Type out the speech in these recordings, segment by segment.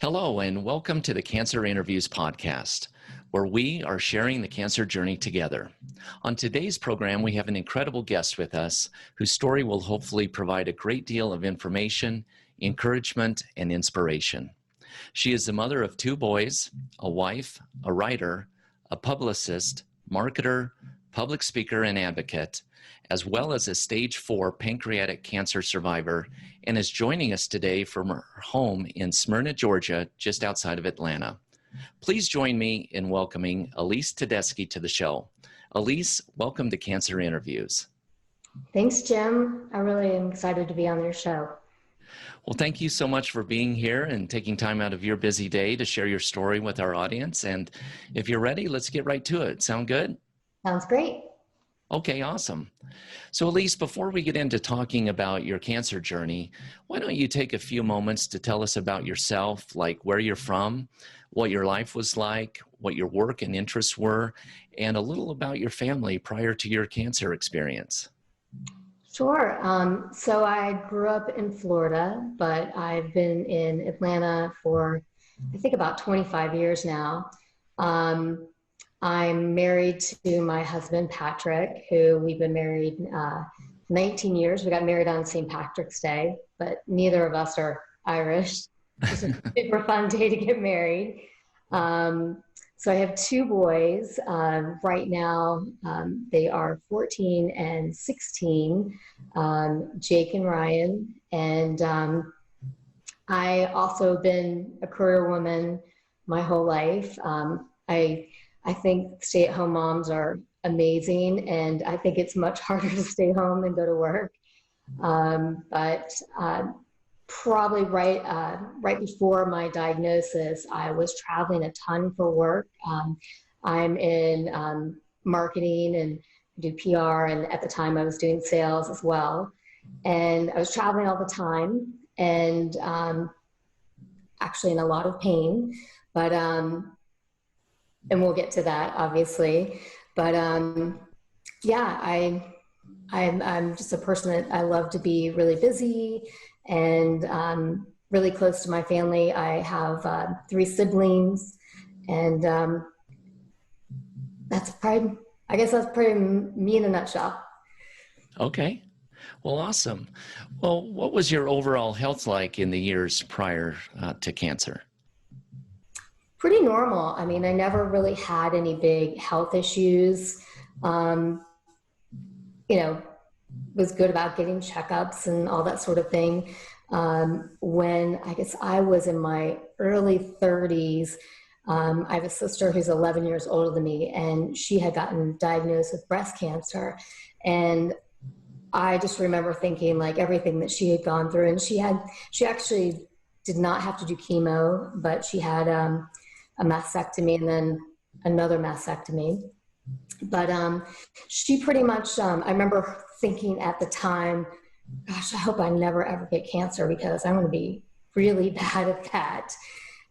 Hello, and welcome to the Cancer Interviews podcast, where we are sharing the cancer journey together. On today's program, we have an incredible guest with us whose story will hopefully provide a great deal of information, encouragement, and inspiration. She is the mother of 2 boys, a wife, a writer, a publicist, marketer, public speaker, and advocate, as well as a stage 4 pancreatic cancer survivor, and is joining us today from her home in Smyrna, Georgia, just outside of Atlanta. Please join me in welcoming Elise Tedeschi to the show. Elise, welcome to Cancer Interviews. Thanks, Jim. I really am excited to be on your show. Well, thank you so much for being here and taking time out of your busy day to share your story with our audience. And if you're ready, let's get right to it. Sound good? Sounds great. Okay, awesome. So Elise, before we get into talking about your cancer journey, why don't you take a few moments to tell us about yourself, like where you're from, what your life was like, what your work and interests were, and a little about your family prior to your cancer experience. Sure. So I grew up in Florida, but I've been in Atlanta for, I think, about 25 years now. I'm married to my husband, Patrick, who we've been married 19 years. We got married on St. Patrick's Day, but neither of us are Irish. It's a super fun day to get married. So I have 2 boys. Right now, they are 14 and 16, Jake and Ryan. And I also been a career woman my whole life. I think stay-at-home moms are amazing, and I think it's much harder to stay home than go to work. But probably right before my diagnosis, I was traveling a ton for work. I'm in marketing and do PR, and at the time I was doing sales as well. And I was traveling all the time, and actually in a lot of pain, but and we'll get to that, obviously. But yeah, I'm just a person that I love to be really busy and really close to my family. I have 3 siblings, and that's probably, I guess that's pretty me in a nutshell. Okay. Well, awesome. Well, what was your overall health like in the years prior to cancer? Pretty normal. I mean, I never really had any big health issues. Was good about getting checkups and all that sort of thing. When I guess I was in my early 30s, I have a sister who's 11 years older than me, and she had gotten diagnosed with breast cancer. And I just remember thinking, like, everything that she had gone through, and she actually did not have to do chemo, but she had a mastectomy and then another mastectomy. But she pretty much, I remember thinking at the time, gosh, I hope I never ever get cancer because I'm going to be really bad at that.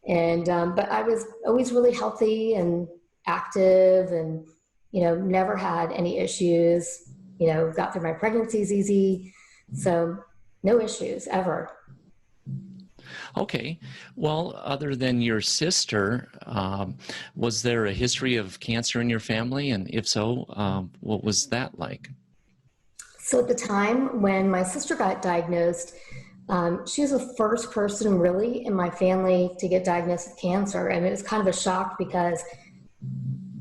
And but I was always really healthy and active, and never had any issues. Got through my pregnancies easy, so no issues ever. Okay. Well, other than your sister, was there a history of cancer in your family? And if so, what was that like? So at the time when my sister got diagnosed, she was the first person really in my family to get diagnosed with cancer. And it was kind of a shock because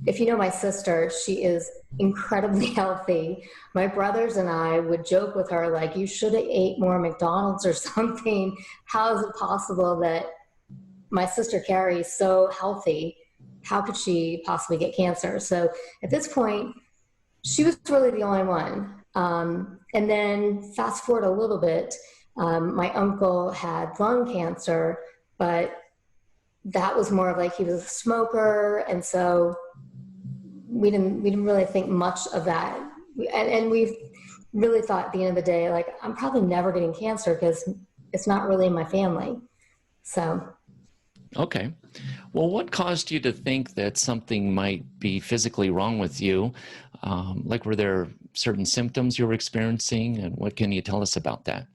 if you know my sister, she is incredibly healthy. My brothers and I would joke with her, like, you should have ate more McDonald's or something. How is it possible that my sister Carrie is so healthy? How could she possibly get cancer? So at this point, she was really the only one. And then fast forward a little bit, my uncle had lung cancer, but that was more of like, he was a smoker. And so we didn't really think much of that. And we really thought at the end of the day, like, I'm probably never getting cancer because it's not really in my family. So. Okay. Well, what caused you to think that something might be physically wrong with you? Like, were there certain symptoms you were experiencing, and what can you tell us about that?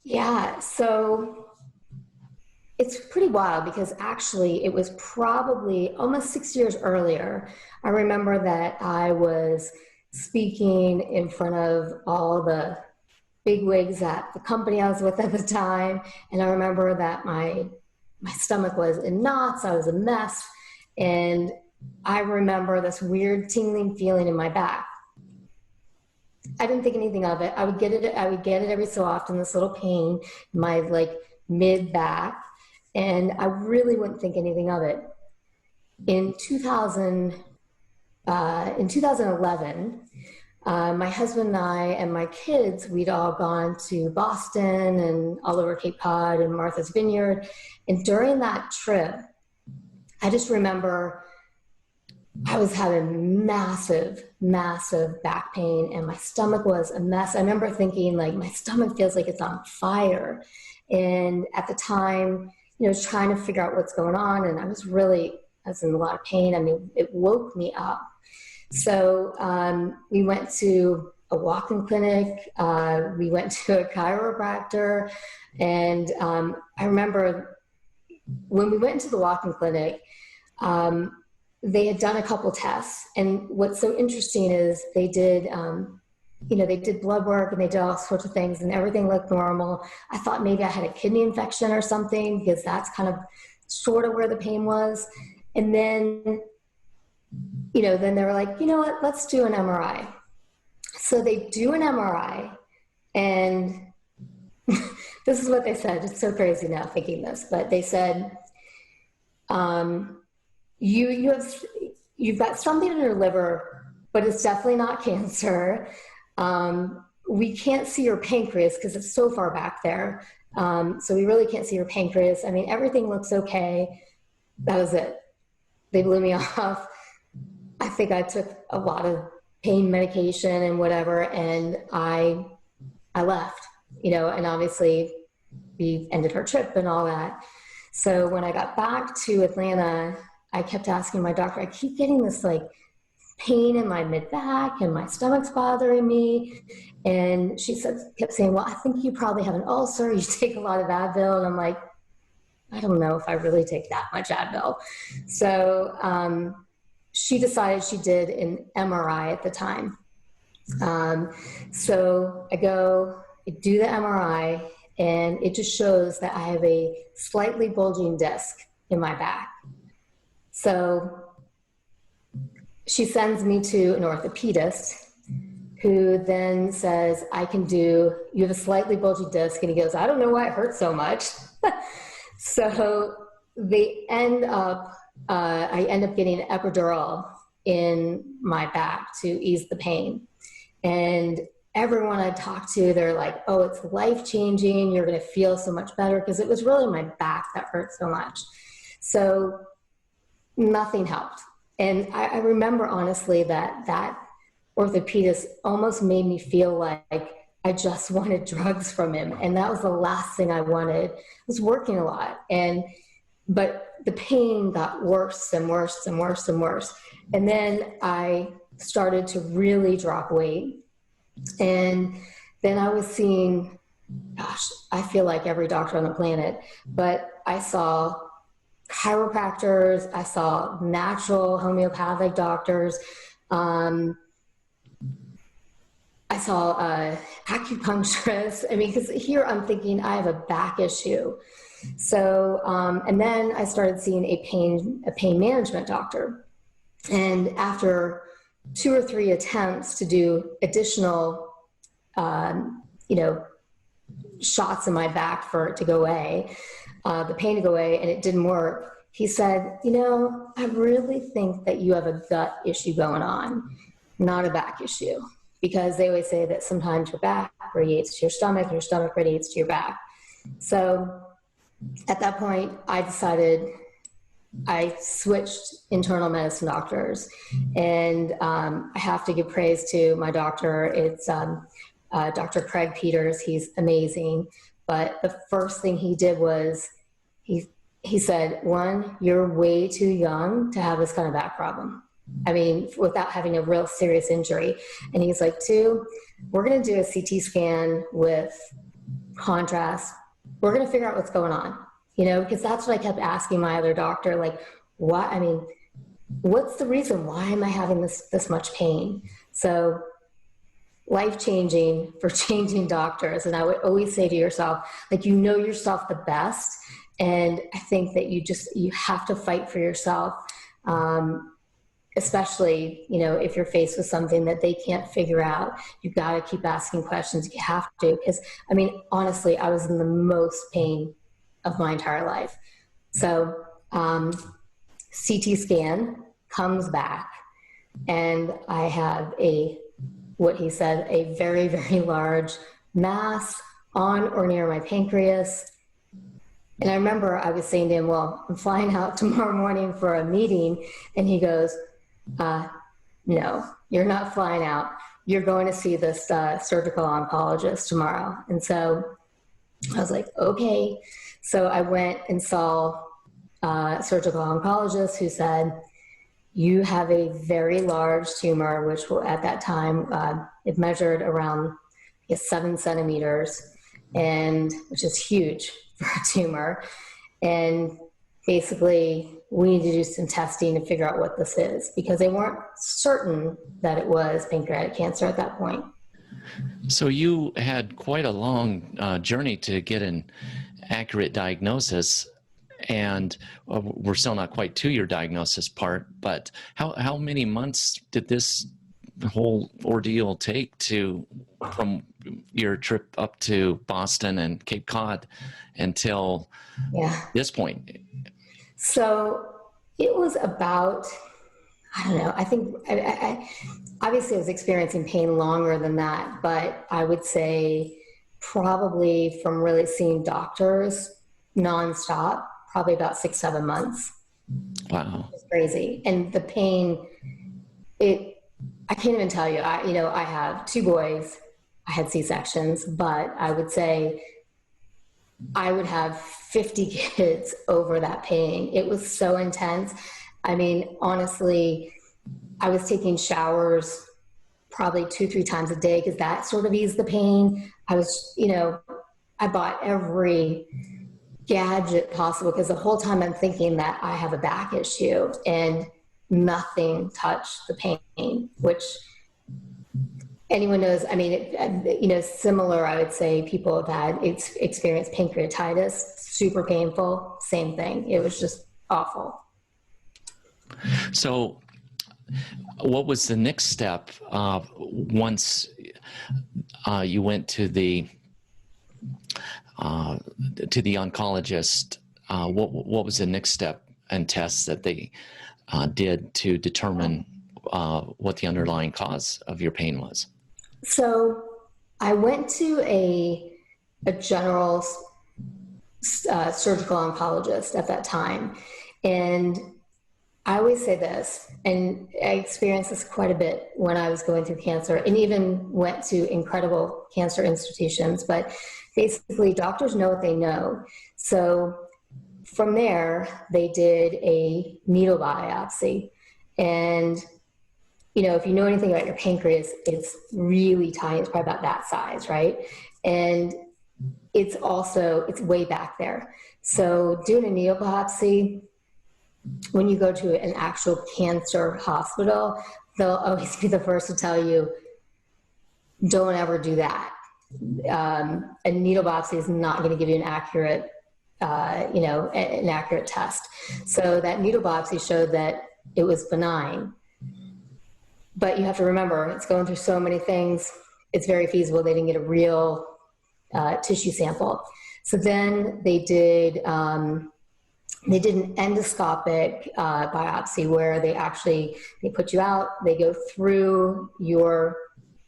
Yeah. So It's pretty wild because actually it was probably almost 6 years earlier. I remember that I was speaking in front of all the bigwigs at the company I was with at the time. And I remember that my stomach was in knots. I was a mess. And I remember this weird tingling feeling in my back. I didn't think anything of it. I would get it every so often, this little pain in my like mid back. And I really wouldn't think anything of it. In 2011, my husband and I and my kids, we'd all gone to Boston and all over Cape Cod and Martha's Vineyard. And during that trip, I just remember I was having massive, massive back pain and my stomach was a mess. I remember thinking like, my stomach feels like it's on fire. And at the time, I was trying to figure out what's going on. And I was in a lot of pain. I mean, it woke me up. So we went to a walk-in clinic. We went to a chiropractor. And I remember when we went into the walk-in clinic, they had done a couple tests. And what's so interesting is they did, they did blood work and they did all sorts of things and everything looked normal. I thought maybe I had a kidney infection or something because that's kind of sort of where the pain was. And then, then they were like, you know what, let's do an MRI. So they do an MRI and this is what they said. It's so crazy now thinking this, but they said, you've got something in your liver, but it's definitely not cancer. We can't see your pancreas because it's so far back there. So we really can't see your pancreas. I mean, everything looks okay. That was it. They blew me off. I think I took a lot of pain medication and whatever, and I left, and obviously we ended our trip and all that. So when I got back to Atlanta, I kept asking my doctor, I keep getting this like pain in my mid back and my stomach's bothering me. And she kept saying, well, I think you probably have an ulcer. You take a lot of Advil. And I'm like, I don't know if I really take that much Advil. So she decided she did an MRI at the time. So I do the MRI and it just shows that I have a slightly bulging disc in my back. So she sends me to an orthopedist who then says, you have a slightly bulgy disc. And he goes, I don't know why it hurts so much. So I end up getting an epidural in my back to ease the pain. And everyone I talked to, they're like, oh, it's life-changing. You're going to feel so much better, because it was really my back that hurt so much. So nothing helped. And I remember honestly that orthopedist almost made me feel like I just wanted drugs from him. And that was the last thing I wanted. I was working a lot. But the pain got worse and worse and worse and worse. And then I started to really drop weight. And then I was seeing, I feel like every doctor on the planet, but I saw chiropractors, I saw natural homeopathic doctors, I saw acupuncturists. I mean, because here I'm thinking I have a back issue. So, and then I started seeing a pain management doctor. And after 2 or 3 attempts to do additional, shots in my back for it to go away, the pain to go away, and it didn't work, he said, I really think that you have a gut issue going on, not a back issue. Because they always say that sometimes your back radiates to your stomach and your stomach radiates to your back. So at that point, I decided I switched internal medicine doctors. And I have to give praise to my doctor. It's Dr. Craig Peters. He's amazing. But the first thing he did was he said, 1, you're way too young to have this kind of back problem. I mean, without having a real serious injury. And he's like, 2, we're going to do a CT scan with contrast. We're going to figure out what's going on. because that's what I kept asking my other doctor, like, why, I mean, what's the reason? Why am I having this much pain? So life-changing for changing doctors. And I would always say to yourself, like, yourself the best. And I think that you have to fight for yourself. Especially, if you're faced with something that they can't figure out, you've got to keep asking questions. You have to, because honestly, I was in the most pain of my entire life. So, CT scan comes back and I have what he said, a very, very large mass on or near my pancreas. And I remember I was saying to him, well, I'm flying out tomorrow morning for a meeting. And he goes, no, you're not flying out. You're going to see this surgical oncologist tomorrow. And so I was like, okay. So I went and saw a surgical oncologist who said, you have a very large tumor, which at that time, it measured around 7 centimeters, and which is huge for a tumor. And basically, we need to do some testing to figure out what this is, because they weren't certain that it was pancreatic cancer at that point. So you had quite a long journey to get an accurate diagnosis, and we're still not quite to your diagnosis part, but how many months did this whole ordeal take from your trip up to Boston and Cape Cod until this point? So it was about, I don't know, I think, I obviously I was experiencing pain longer than that, but I would say probably from really seeing doctors nonstop, probably about 6-7 months. Wow. It was crazy. And the pain, I can't even tell you, I have 2 boys, I had C-sections, but I would say I would have 50 kids over that pain. It was so intense. Honestly, I was taking showers probably 2-3 times a day because that sort of eased the pain. I was, I bought every gadget possible because the whole time I'm thinking that I have a back issue, and nothing touched the pain, which anyone knows. Similar, I would say people have had experienced pancreatitis, super painful, same thing. It was just awful. So what was the next step once you went to the oncologist? What was the next step and tests that they did to determine what the underlying cause of your pain was? So I went to a general surgical oncologist at that time. And I always say this, and I experienced this quite a bit when I was going through cancer, and even went to incredible cancer institutions, but basically doctors know what they know. So from there, they did a needle biopsy. And if you know anything about your pancreas, it's really tiny. It's probably about that size, right? And it's way back there. So doing a needle biopsy, when you go to an actual cancer hospital, they'll always be the first to tell you, don't ever do that. A needle biopsy is not going to give you an accurate, an accurate test. So that needle biopsy showed that it was benign. But you have to remember, it's going through so many things. It's very feasible they didn't get a real tissue sample. So then they did an endoscopic biopsy where they put you out, they go through your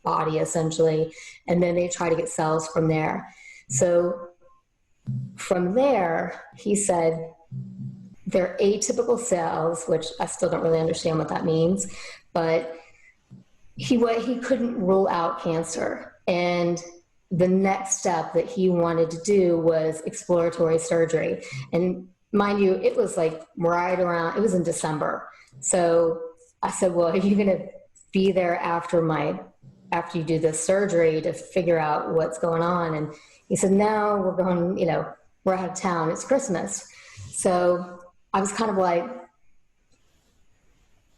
body essentially, and then they try to get cells from there. So from there, he said, they're atypical cells, which I still don't really understand what that means, but he couldn't rule out cancer. And the next step that he wanted to do was exploratory surgery. And mind you, it was like it was in December. So I said, well, are you going to be there after you do this surgery to figure out what's going on? And he said, no, we're going, we're out of town. It's Christmas. So I was kind of like,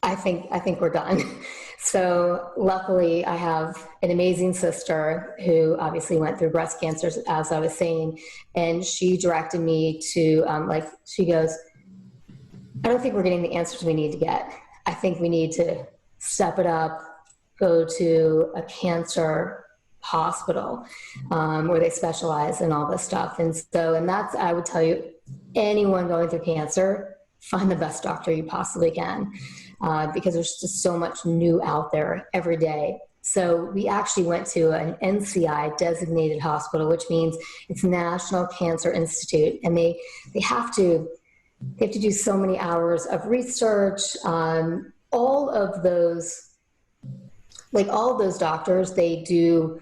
I think we're done. So luckily I have an amazing sister who obviously went through breast cancer, as I was saying, and she directed me to, she goes, I don't think we're getting the answers we need to get. I think we need to step it up, go to a cancer hospital where they specialize in all this stuff. And that's, I would tell you, anyone going through cancer, find the best doctor you possibly can, because there's just so much new out there every day. So we actually went to an NCI designated hospital, which means it's National Cancer Institute, and they have to do so many hours of research. All of those doctors, they do,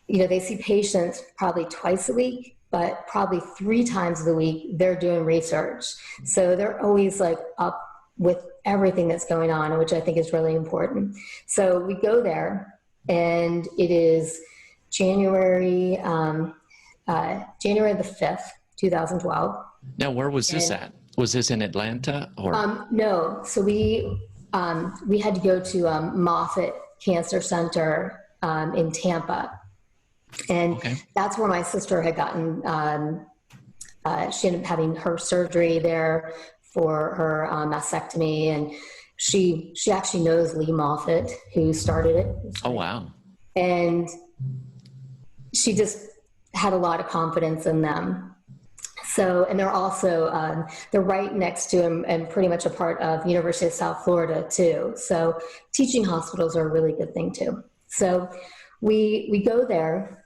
they see patients probably twice a week, but probably 3 times a week they're doing research. So they're always like up with everything that's going on, which I think is really important. So we go there, and it is January the 5th, 2012. Now, where was this at? Was this in Atlanta or? No. So we had to go to Moffitt Cancer Center in Tampa. And that's where my sister had gotten, she ended up having her surgery there for her mastectomy. And she actually knows Lee Moffitt, who started it. Oh, wow. And she just had a lot of confidence in them. So, and they're also, they're right next to him and pretty much a part of University of South Florida too. So teaching hospitals are a really good thing too. So we go there,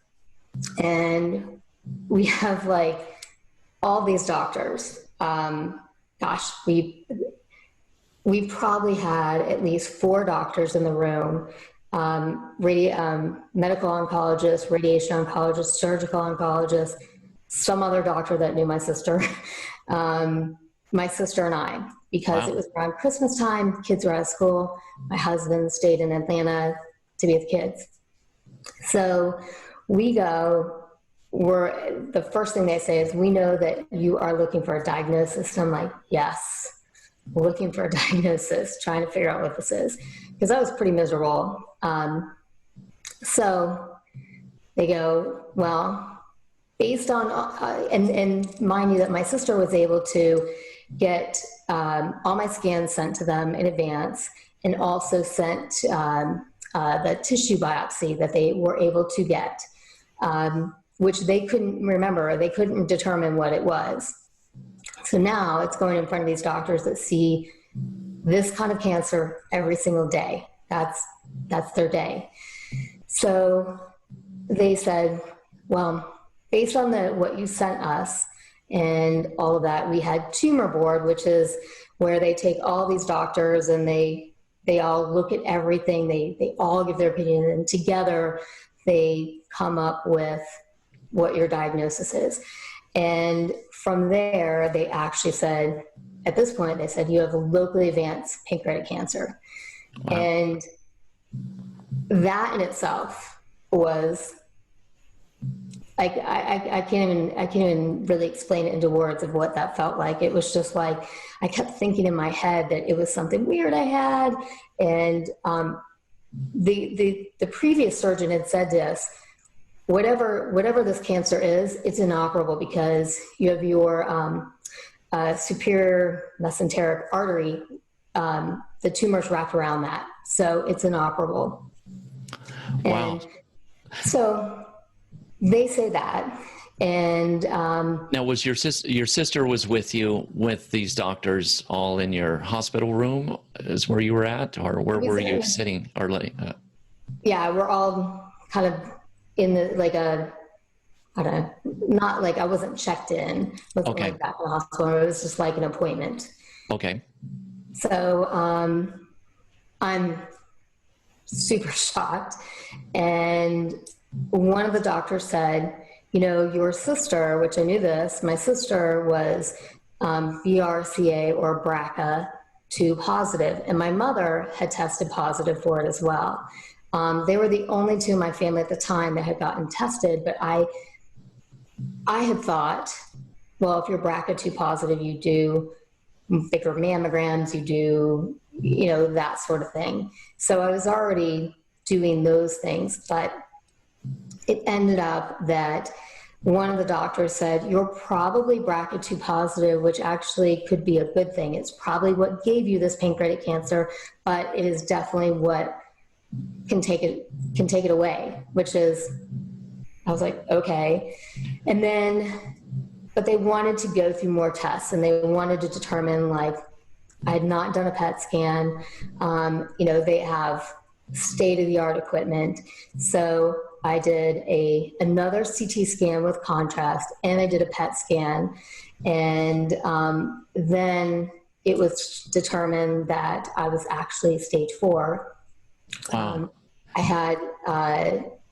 and we have like all these doctors. We probably had at least 4 doctors in the room, medical oncologist, radiation oncologist, surgical oncologist, some other doctor that knew my sister, my sister and I, because It was around Christmas time, kids were out of school. My husband stayed in Atlanta to be with kids. So we go, the first thing they say is, we know that you are looking for a diagnosis. And I'm like, yes, looking for a diagnosis, trying to figure out what this is, because I was pretty miserable. So they go, well, based on, and mind you that my sister was able to get all my scans sent to them in advance, and also sent the tissue biopsy that they were able to get, which they couldn't remember, they couldn't determine what it was. So now it's going in front of these doctors that see this kind of cancer every single day. That's their day. So they said, well, based on what you sent us and all of that, we had tumor board, which is where they take all these doctors and they all look at everything. They all give their opinion, and together they come up with what your diagnosis is. And from there, they actually said, at this point, they said, you have a locally advanced pancreatic cancer. Wow. And that in itself was, like, I can't even really explain it into words of what that felt like. It was just like, I kept thinking in my head that it was something weird I had. And the previous surgeon had said to us, whatever this cancer is, it's inoperable, because you have your superior mesenteric artery, the tumor's wrapped around that. So it's inoperable. Wow. And so they say that. And now, was your sister was with you with these doctors all in your hospital room is where you were at, or where were you sitting or like? Yeah, we're all kind of in the, like a, I don't know, not like I wasn't checked in. It wasn't like that in the hospital. It was just like an appointment. Okay. So I'm super shocked. And one of the doctors said, you know, your sister, which I knew this, my sister was BRCA or BRCA2 positive, and my mother had tested positive for it as well. They were the only two in my family at the time that had gotten tested, but I had thought well, if you're BRCA2 positive, you do bigger mammograms, you do, that sort of thing. So I was already doing those things, but it ended up that one of the doctors said, you're probably BRCA2 positive, which actually could be a good thing. It's probably what gave you this pancreatic cancer, but it is definitely what can take it away, which is, I was like, okay. And then, but they wanted to go through more tests, and they wanted to determine, like, I had not done a PET scan. They have state-of-the-art equipment. So I did another CT scan with contrast, and I did a PET scan. And then it was determined that I was actually stage 4. Wow. I had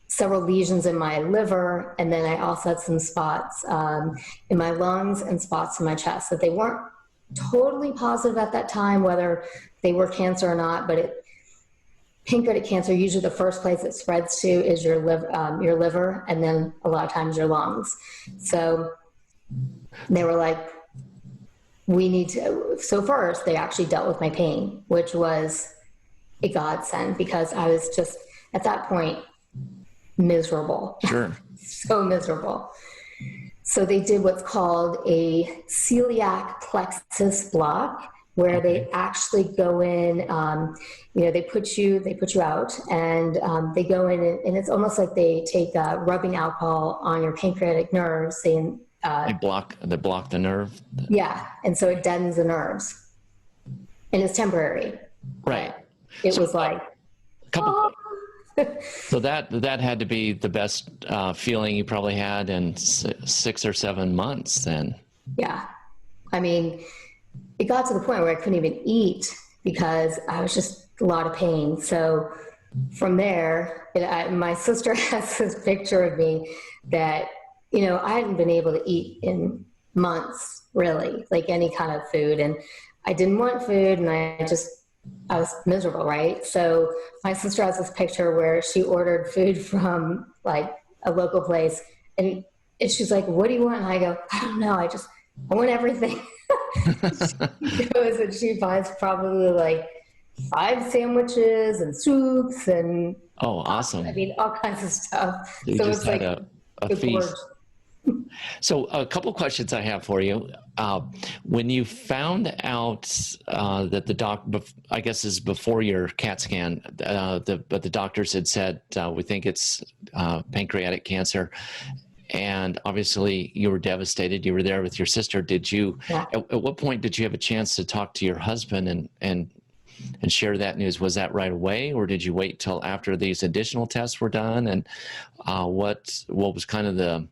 several lesions in my liver, and then I also had some spots in my lungs and spots in my chest that they weren't totally positive at that time whether they were cancer or not, but pancreatic cancer, usually the first place it spreads to is your liver, and then a lot of times your lungs. So they were like, we need to, so first they actually dealt with my pain, which was a godsend, because I was just, at that point, miserable. Sure. So miserable. So they did what's called a celiac plexus block, where they actually go in, they put you out, and they go in, and it's almost like they take rubbing alcohol on your pancreatic nerves. They block the nerve. Yeah, and so it deadens the nerves, and it's temporary. Right. It was like a couple. So that had to be the best feeling you probably had in 6 or 7 months then. Yeah, I mean, it got to the point where I couldn't even eat because I was just a lot of pain. So from there, my sister has this picture of me that, I hadn't been able to eat in months, really, like any kind of food. And I didn't want food, and I was miserable, right? So my sister has this picture where she ordered food from like a local place, and she's like, what do you want? And I go, I don't know. I want everything. She goes and she buys probably like 5 sandwiches and soups and awesome. I mean, all kinds of stuff. You so just it's had like a feast. So a couple questions I have for you. When you found out that the I guess is before your CAT scan, but the doctors had said, we think it's pancreatic cancer. And obviously you were devastated. You were there with your sister. At what point did you have a chance to talk to your husband and share that news? Was that right away, or did you wait till after these additional tests were done? And what was kind of the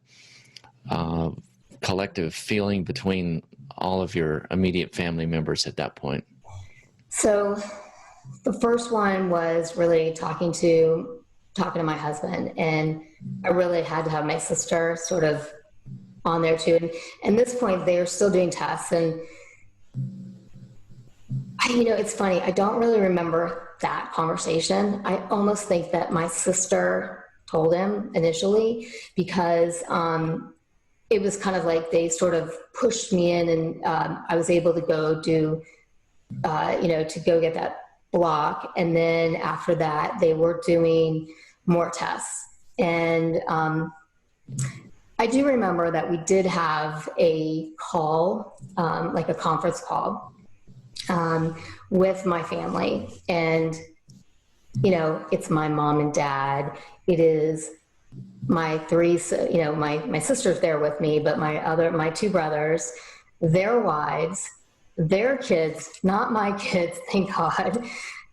collective feeling between all of your immediate family members at that point? So the first one was really talking to my husband, and I really had to have my sister sort of on there too. And at this point, they are still doing tests, and it's funny. I don't really remember that conversation. I almost think that my sister told him initially, because it was kind of like they sort of pushed me in, and I was able to go do, to go get that block. And then after that, they were doing more tests. And I do remember that we did have a call, like a conference call with my family. And, it's my mom and dad. It is my 3, my sister's there with me, but my 2 brothers, their wives, their kids, not my kids, thank God,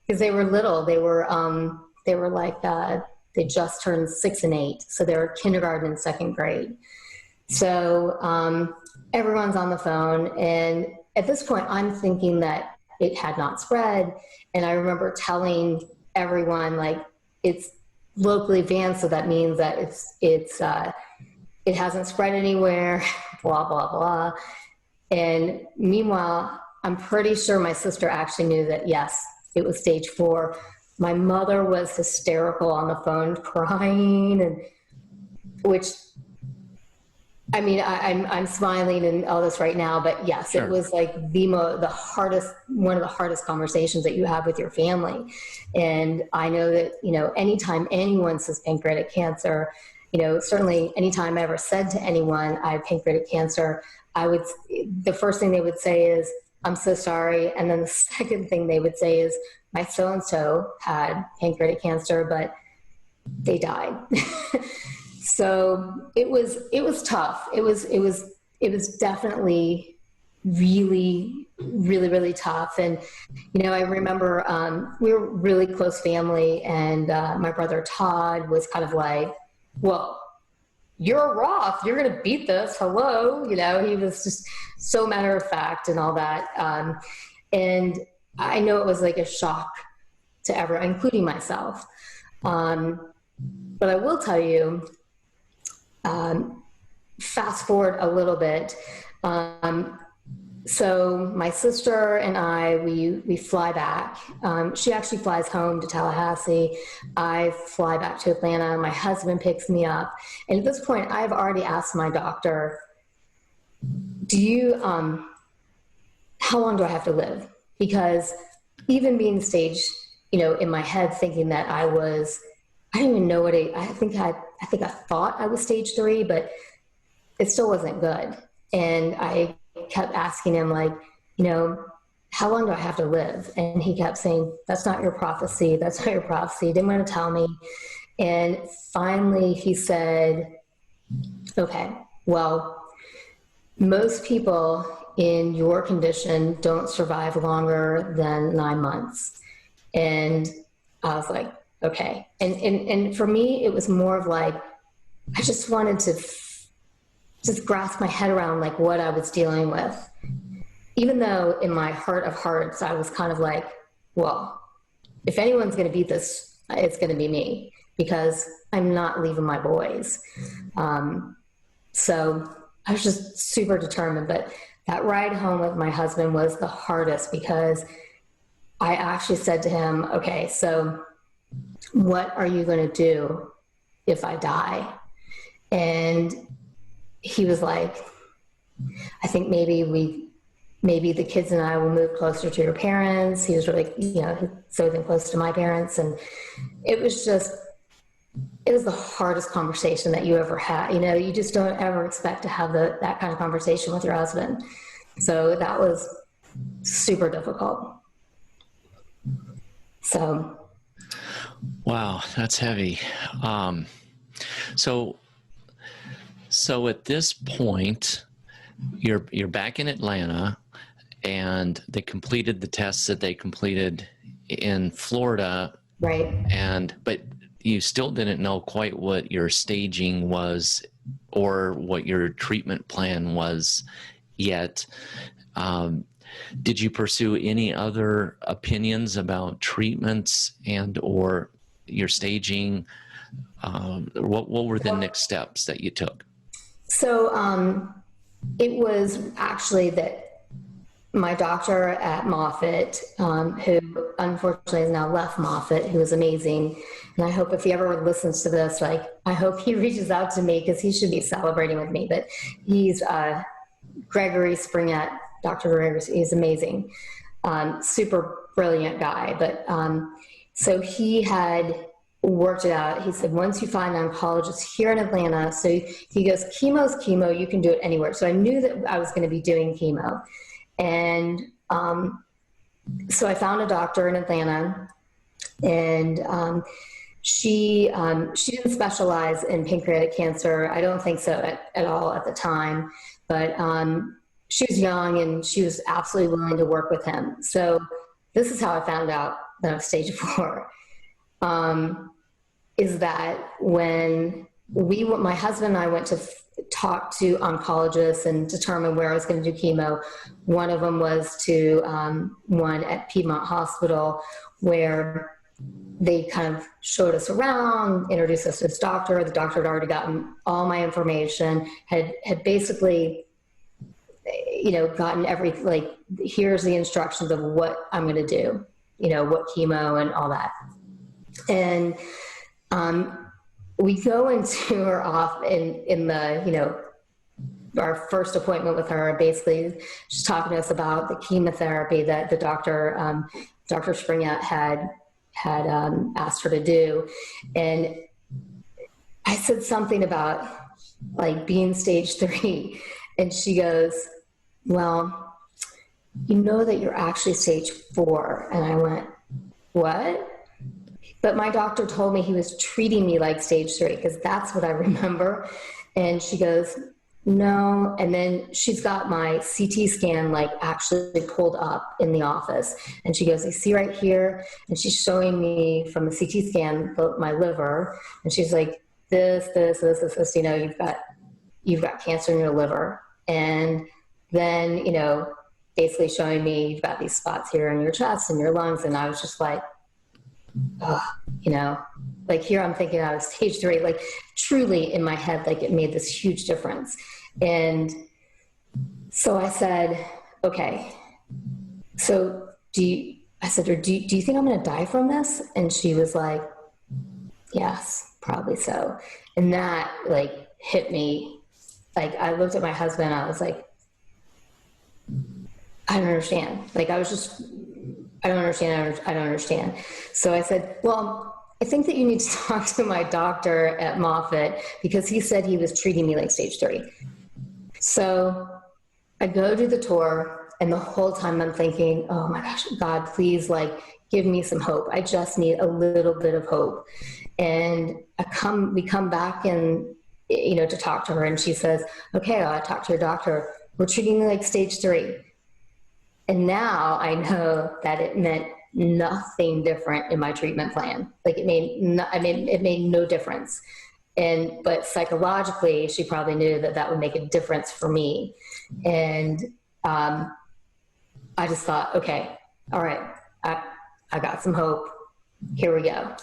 because they were little. They were like, they just turned 6 and 8. So they were kindergarten and 2nd grade. So everyone's on the phone. And at this point, I'm thinking that it had not spread. And I remember telling everyone, like, it's locally advanced, so that means that it hasn't spread anywhere, blah, blah, blah. And meanwhile, I'm pretty sure my sister actually knew that, yes, it was stage 4. My mother was hysterical on the phone, crying, and which I mean, I'm smiling and all this right now, but yes, Sure. it was like the hardest, one of the hardest conversations that you have with your family. And I know that, you know, anytime anyone says pancreatic cancer, you know, certainly anytime I ever said to anyone I have pancreatic cancer, the first thing they would say is, I'm so sorry. And then the second thing they would say is, my so-and-so had pancreatic cancer, but they died. So it was tough. It was definitely really tough. And, you know, I remember we were really close family, and my brother Todd was kind of like, well, you're Roth, you're going to beat this. Hello. You know, he was just so matter of fact and all that. And I know it was like a shock to everyone, including myself. But I will tell you, fast forward a little bit. So my sister and I, we fly back. She actually flies home to Tallahassee. I fly back to Atlanta. My husband picks me up. And at this point, I've already asked my doctor, how long do I have to live? Because even being stage, you know, in my head thinking that I don't even know what I think I thought I was stage 3, but it still wasn't good. And I kept asking him, like, you know, how long do I have to live? And he kept saying, that's not your prophecy. That's not your prophecy. He didn't want to tell me. And finally he said, okay, well, most people in your condition don't survive longer than 9 months. And I was like, okay. And for me, it was more of like, I just wanted to just grasp my head around like what I was dealing with. Even though in my heart of hearts, I was kind of like, well, if anyone's going to beat this, it's going to be me, because I'm not leaving my boys. So I was just super determined. But that ride home with my husband was the hardest, because I actually said to him, okay, so what are you going to do if I die? And he was like, I think maybe the kids and I will move closer to your parents. He was really, you know, so then close to my parents. And it was the hardest conversation that you ever had. You know, you just don't ever expect to have that kind of conversation with your husband. So that was super difficult. So. Wow, that's heavy. So at this point, you're back in Atlanta, and they completed the tests that they completed in Florida. Right. But you still didn't know quite what your staging was or what your treatment plan was yet. Did you pursue any other opinions about treatments and or your staging? What were the next steps that you took? So it was actually that my doctor at Moffitt, who unfortunately has now left Moffitt, who was amazing. And I hope if he ever listens to this, like, I hope he reaches out to me, because he should be celebrating with me. But he's Gregory Springett, Dr. Gregory, he's amazing. Super brilliant guy. But so he had worked it out. He said, once you find an oncologist here in Atlanta, so he goes, chemo's chemo, you can do it anywhere. So I knew that I was going to be doing chemo. And so I found a doctor in Atlanta, and she didn't specialize in pancreatic cancer. I don't think so at all at the time, but she was young and she was absolutely willing to work with him. So this is how I found out that I was stage 4. Is that when my husband and I went to talk to oncologists and determine where I was going to do chemo. One of them was to one at Piedmont Hospital, where they kind of showed us around, introduced us to this doctor. The doctor had already gotten all my information, had basically, you know, gotten like, here's the instructions of what I'm going to do, you know, what chemo and all that. And we go into her off in the, you know, our first appointment with her, basically she's talking to us about the chemotherapy that the doctor, Dr. Smyrna had asked her to do. And I said something about like being stage 3. And she goes, well, you know that you're actually stage 4. And I went, what? But my doctor told me he was treating me like stage 3, because that's what I remember. And she goes, no. And then she's got my CT scan like actually pulled up in the office. And she goes, you see right here? And she's showing me from the CT scan my liver. And she's like, this, you know, you've got cancer in your liver. And then, you know, basically showing me you've got these spots here in your chest and your lungs. And I was just like, you know, like here I'm thinking I was stage 3, like truly in my head, like it made this huge difference. And so I said, okay, so do you think I'm going to die from this? And she was like, yes, probably so. And that like hit me. Like I looked at my husband, I was like, I don't understand. Like I was just, I don't understand. So I said, well, I think that you need to talk to my doctor at Moffitt, because he said he was treating me like stage 3. So I go do the tour, and the whole time I'm thinking, oh my gosh, God, please, like, give me some hope. I just need a little bit of hope. And we come back and, you know, to talk to her, and she says, okay, I'll talk to your doctor. We're treating you like stage 3. And now I know that it meant nothing different in my treatment plan. Like it made no difference. But psychologically, she probably knew that would make a difference for me. And I just thought, okay, all right, I got some hope. Here we go.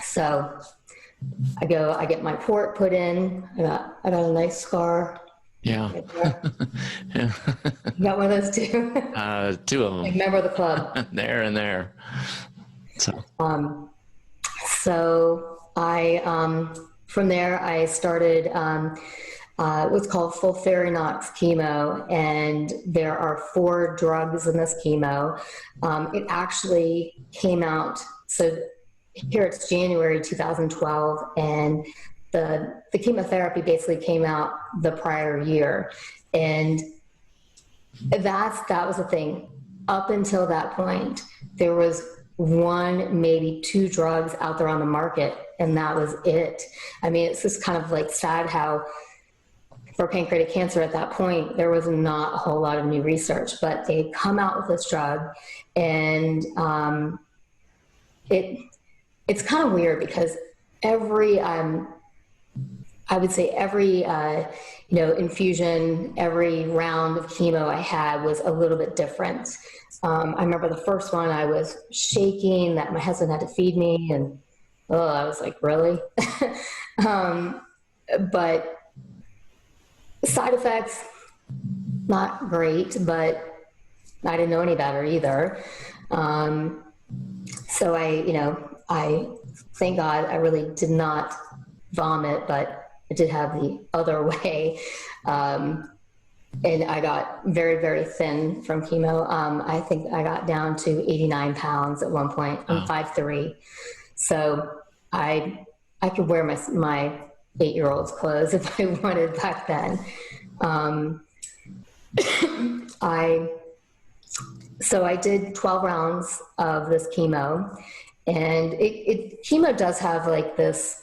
So I get my port put in. I got a nice scar. Yeah. Yeah. You got one of those too? 2 of them. Like member of the club. There and there. So I, from there I started what's called FOLFIRINOX chemo, and there are 4 drugs in this chemo. It actually came out, so here it's January 2012, and the chemotherapy basically came out the prior year. And that was the thing. Up until that point, there was 1, maybe 2 drugs out there on the market, and that was it. I mean, it's just kind of like sad how for pancreatic cancer at that point, there was not a whole lot of new research, but they come out with this drug, and it's kind of weird because every infusion, every round of chemo I had was a little bit different. I remember the first one I was shaking, that my husband had to feed me, and I was like, really? But side effects, not great, but I didn't know any better either. So I thank God I really did not vomit, but I did have the other way. And I got very, very thin from chemo. I think I got down to 89 pounds at one point. I'm 5'3". So I could wear my 8-year-old's clothes if I wanted back then. So I did 12 rounds of this chemo, and chemo does have like this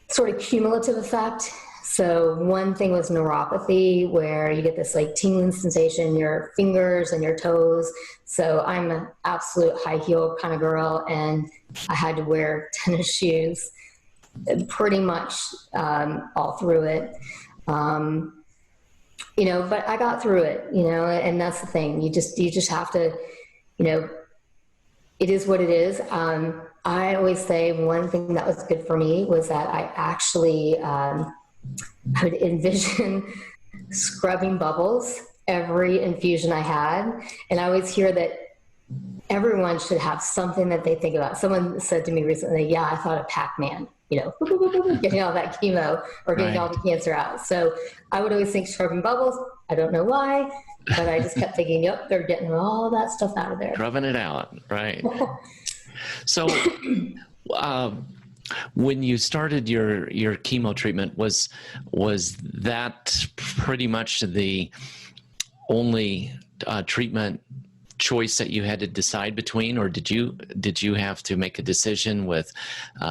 sort of cumulative effect. So one thing was neuropathy, where you get this like tingling sensation in your fingers and your toes. So I'm an absolute high heel kind of girl, and I had to wear tennis shoes pretty much all through it. But I got through it, and that's the thing. You just have to, it is what it is. I always say one thing that was good for me was that I actually I would envision scrubbing bubbles every infusion I had. And I always hear that everyone should have something that they think about. Someone said to me recently, yeah, I thought of Pac-Man. getting all that chemo or getting all the cancer out. So I would always think scrubbing bubbles. I don't know why, but I just kept thinking, yep, they're getting all that stuff out of there. Rubbing it out, right. So when you started your chemo treatment, was that pretty much the only treatment choice that you had to decide between, or did you have to make a decision with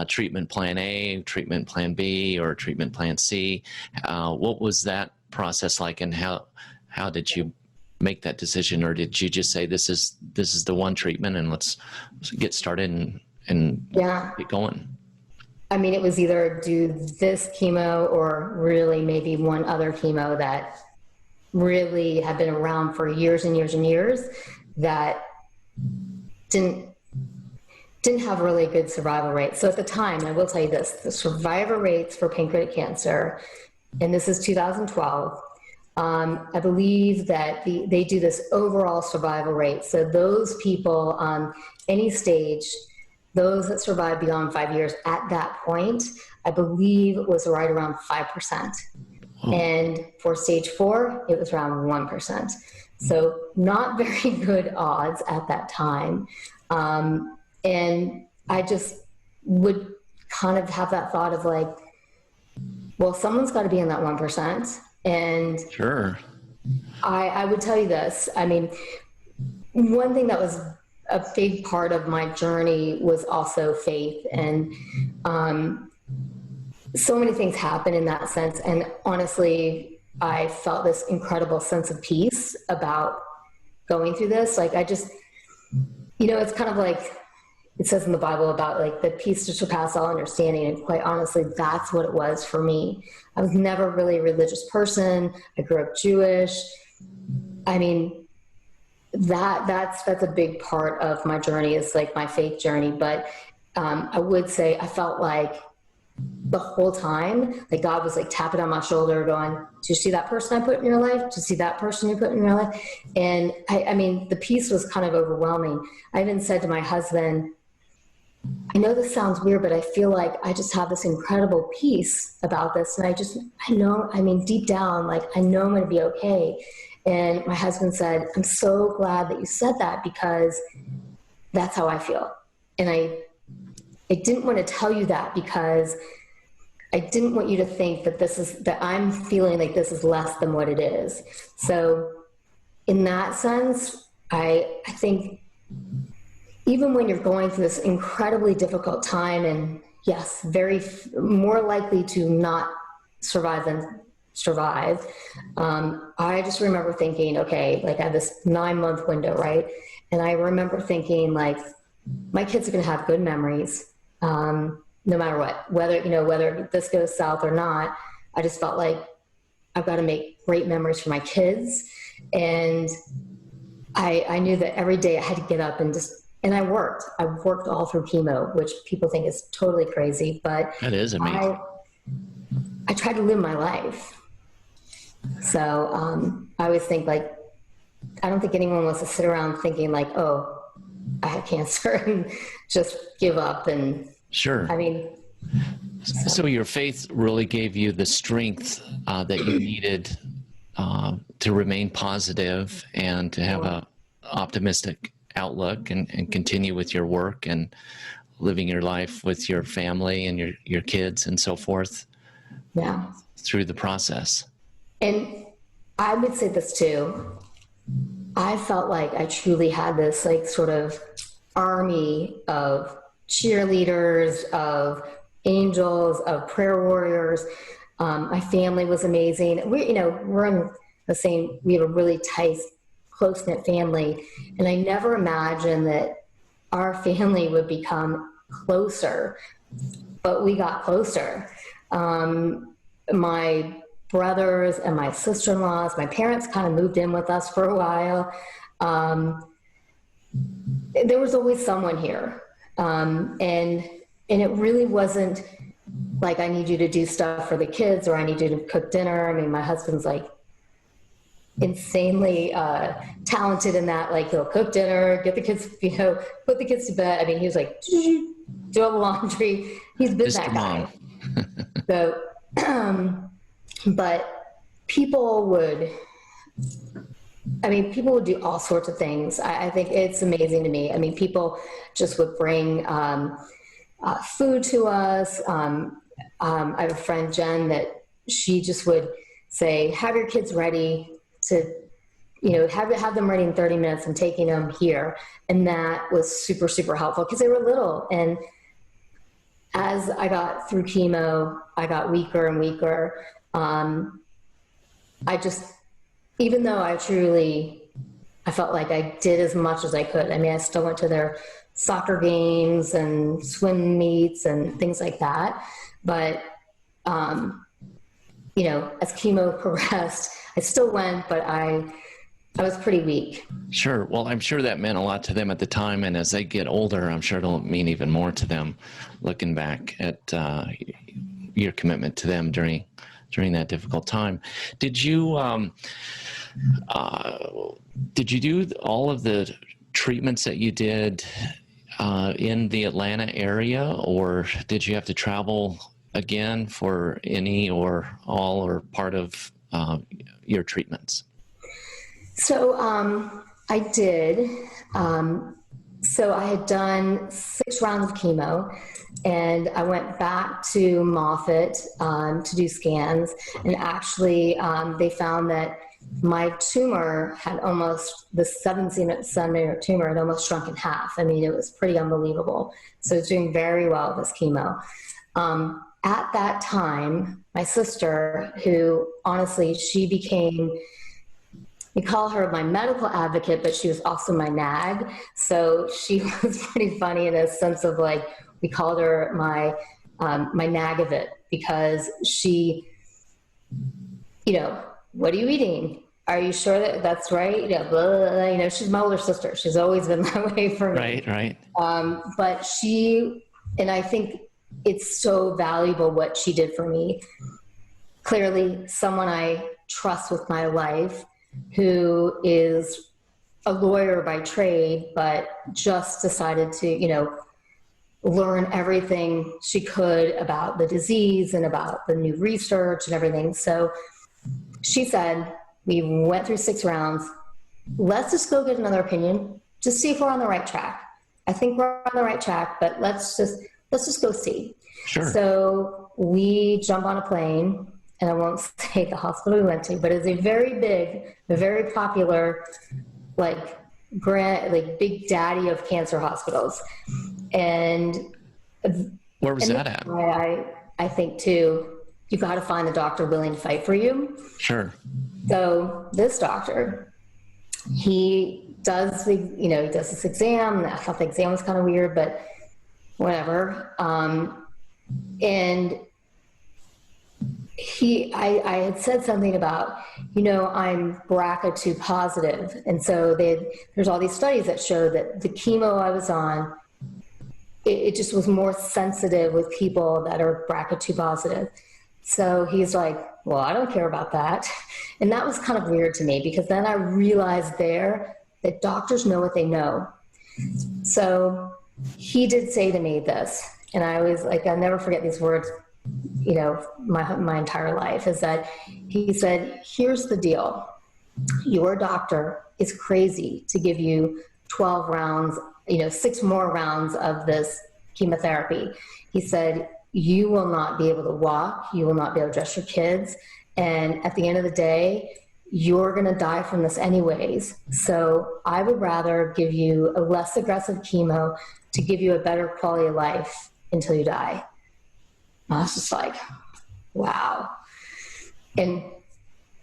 treatment plan A, treatment plan B, or treatment plan C? What was that process like, and how did you make that decision, or did you just say this is the one treatment and let's get started and get going? I mean, it was either do this chemo or really maybe one other chemo that really had been around for years and years and years that didn't have really good survival rates. So at the time, I will tell you this, the survivor rates for pancreatic cancer, and this is 2012, I believe that they do this overall survival rate. So those people on any stage, those that survive beyond 5 years at that point, I believe it was right around 5%. Oh. And for stage 4, it was around 1%. So not very good odds at that time. And I just would kind of have that thought of like, well, someone's got to be in that 1%. And sure, I would tell you this. I mean, one thing that was a big part of my journey was also faith. And so many things happen in that sense. And honestly, I felt this incredible sense of peace about going through this. Like, I just, it's kind of like it says in the Bible about like the peace to surpass all understanding. And quite honestly, that's what it was for me. I was never really a religious person. I grew up Jewish. I mean, that's a big part of my journey, is like my faith journey. But I would say I felt like the whole time, like God was like tapping on my shoulder going, do you see that person I put in your life? Do you see that person you put in your life? And I mean, the peace was kind of overwhelming. I even said to my husband, I know this sounds weird, but I feel like I just have this incredible peace about this. And I know, I mean, deep down, like, I know I'm going to be okay. And my husband said, I'm so glad that you said that, because that's how I feel. And I didn't want to tell you that because I didn't want you to think that I'm feeling like this is less than what it is. So in that sense, I think even when you're going through this incredibly difficult time, and yes, very more likely to not survive than survive, I just remember thinking, okay, like I have this 9-month window, right? And I remember thinking, like, my kids are going to have good memories, no matter what, whether this goes south or not. I just felt like I've got to make great memories for my kids. And I knew that every day I had to get up and I worked all through chemo, which people think is totally crazy, but that is amazing. I tried to live my life. So I always think, like, I don't think anyone wants to sit around thinking like, oh, I had cancer and just give up. And sure. I mean, so your faith really gave you the strength that you needed to remain positive and to have a optimistic outlook and continue with your work and living your life with your family and your kids and so forth. Yeah. Through the process. And I would say this too. I felt like I truly had this like sort of army of cheerleaders, of angels, of prayer warriors. My family was amazing. We have a really tight, close-knit family. And I never imagined that our family would become closer, but we got closer. My brothers and my sister-in-laws, my parents kind of moved in with us for a while. There was always someone here. And it really wasn't like, I need you to do stuff for the kids or I need you to cook dinner. I mean, my husband's like, insanely talented in that. Like, he'll cook dinner, get the kids, put the kids to bed. I mean, he was like, do all the laundry. He's been Mr. that guy. Mom. So, but people would do all sorts of things. I think it's amazing to me. I mean, people just would bring food to us. I have a friend, Jen, that she just would say, have your kids ready to, have them ready in 30 minutes. I'm taking them here. And that was super, super helpful because they were little. And as I got through chemo, I got weaker and weaker. Even though I felt like I did as much as I could. I mean, I still went to their soccer games and swim meets and things like that. But, as chemo progressed, I still went, but I was pretty weak. Sure. Well, I'm sure that meant a lot to them at the time. And as they get older, I'm sure it'll mean even more to them looking back at your commitment to them during that difficult time. Did you do all of the treatments that you did in the Atlanta area, or did you have to travel again for any or all or part of your treatments? So I did. So I had done 6 rounds of chemo, and I went back to Moffitt to do scans. And actually, they found that my tumor had the 7-centimeter tumor had almost shrunk in half. I mean, it was pretty unbelievable. So I was doing very well with this chemo. At that time, my sister, who honestly, she became, we call her my medical advocate, but she was also my nag. So she was pretty funny in a sense of like, we called her my nagavit, because she, what are you eating? Are you sure that that's right? Blah, blah, blah. She's my older sister. She's always been that way for me. Right. But and I think it's so valuable what she did for me. Clearly, someone I trust with my life, who is a lawyer by trade, but just decided to, learn everything she could about the disease and about the new research and everything. So she said, we went through 6 rounds. Let's just go get another opinion. Just see if we're on the right track. I think we're on the right track, but let's just go see. Sure. So we jump on a plane, and I won't say the hospital we went to, but it's a very big, a very popular, big daddy of cancer hospitals. And where was that at? I think too, you got to find the doctor willing to fight for you. Sure. So this doctor, he does this exam. I thought the exam was kind of weird, but whatever. And I had said something about, I'm BRCA2 positive. And so there's all these studies that show that the chemo I was on, it just was more sensitive with people that are BRCA2 positive. So he's like, well, I don't care about that. And that was kind of weird to me, because then I realized that doctors know what they know. So he did say to me this, and I was like, I'll never forget these words, my entire life, is that he said, here's the deal. Your doctor is crazy to give you 12 rounds, 6 more rounds of this chemotherapy. He said, you will not be able to walk. You will not be able to dress your kids. And at the end of the day, you're going to die from this anyways. So I would rather give you a less aggressive chemo to give you a better quality of life until you die. I was just like, wow. And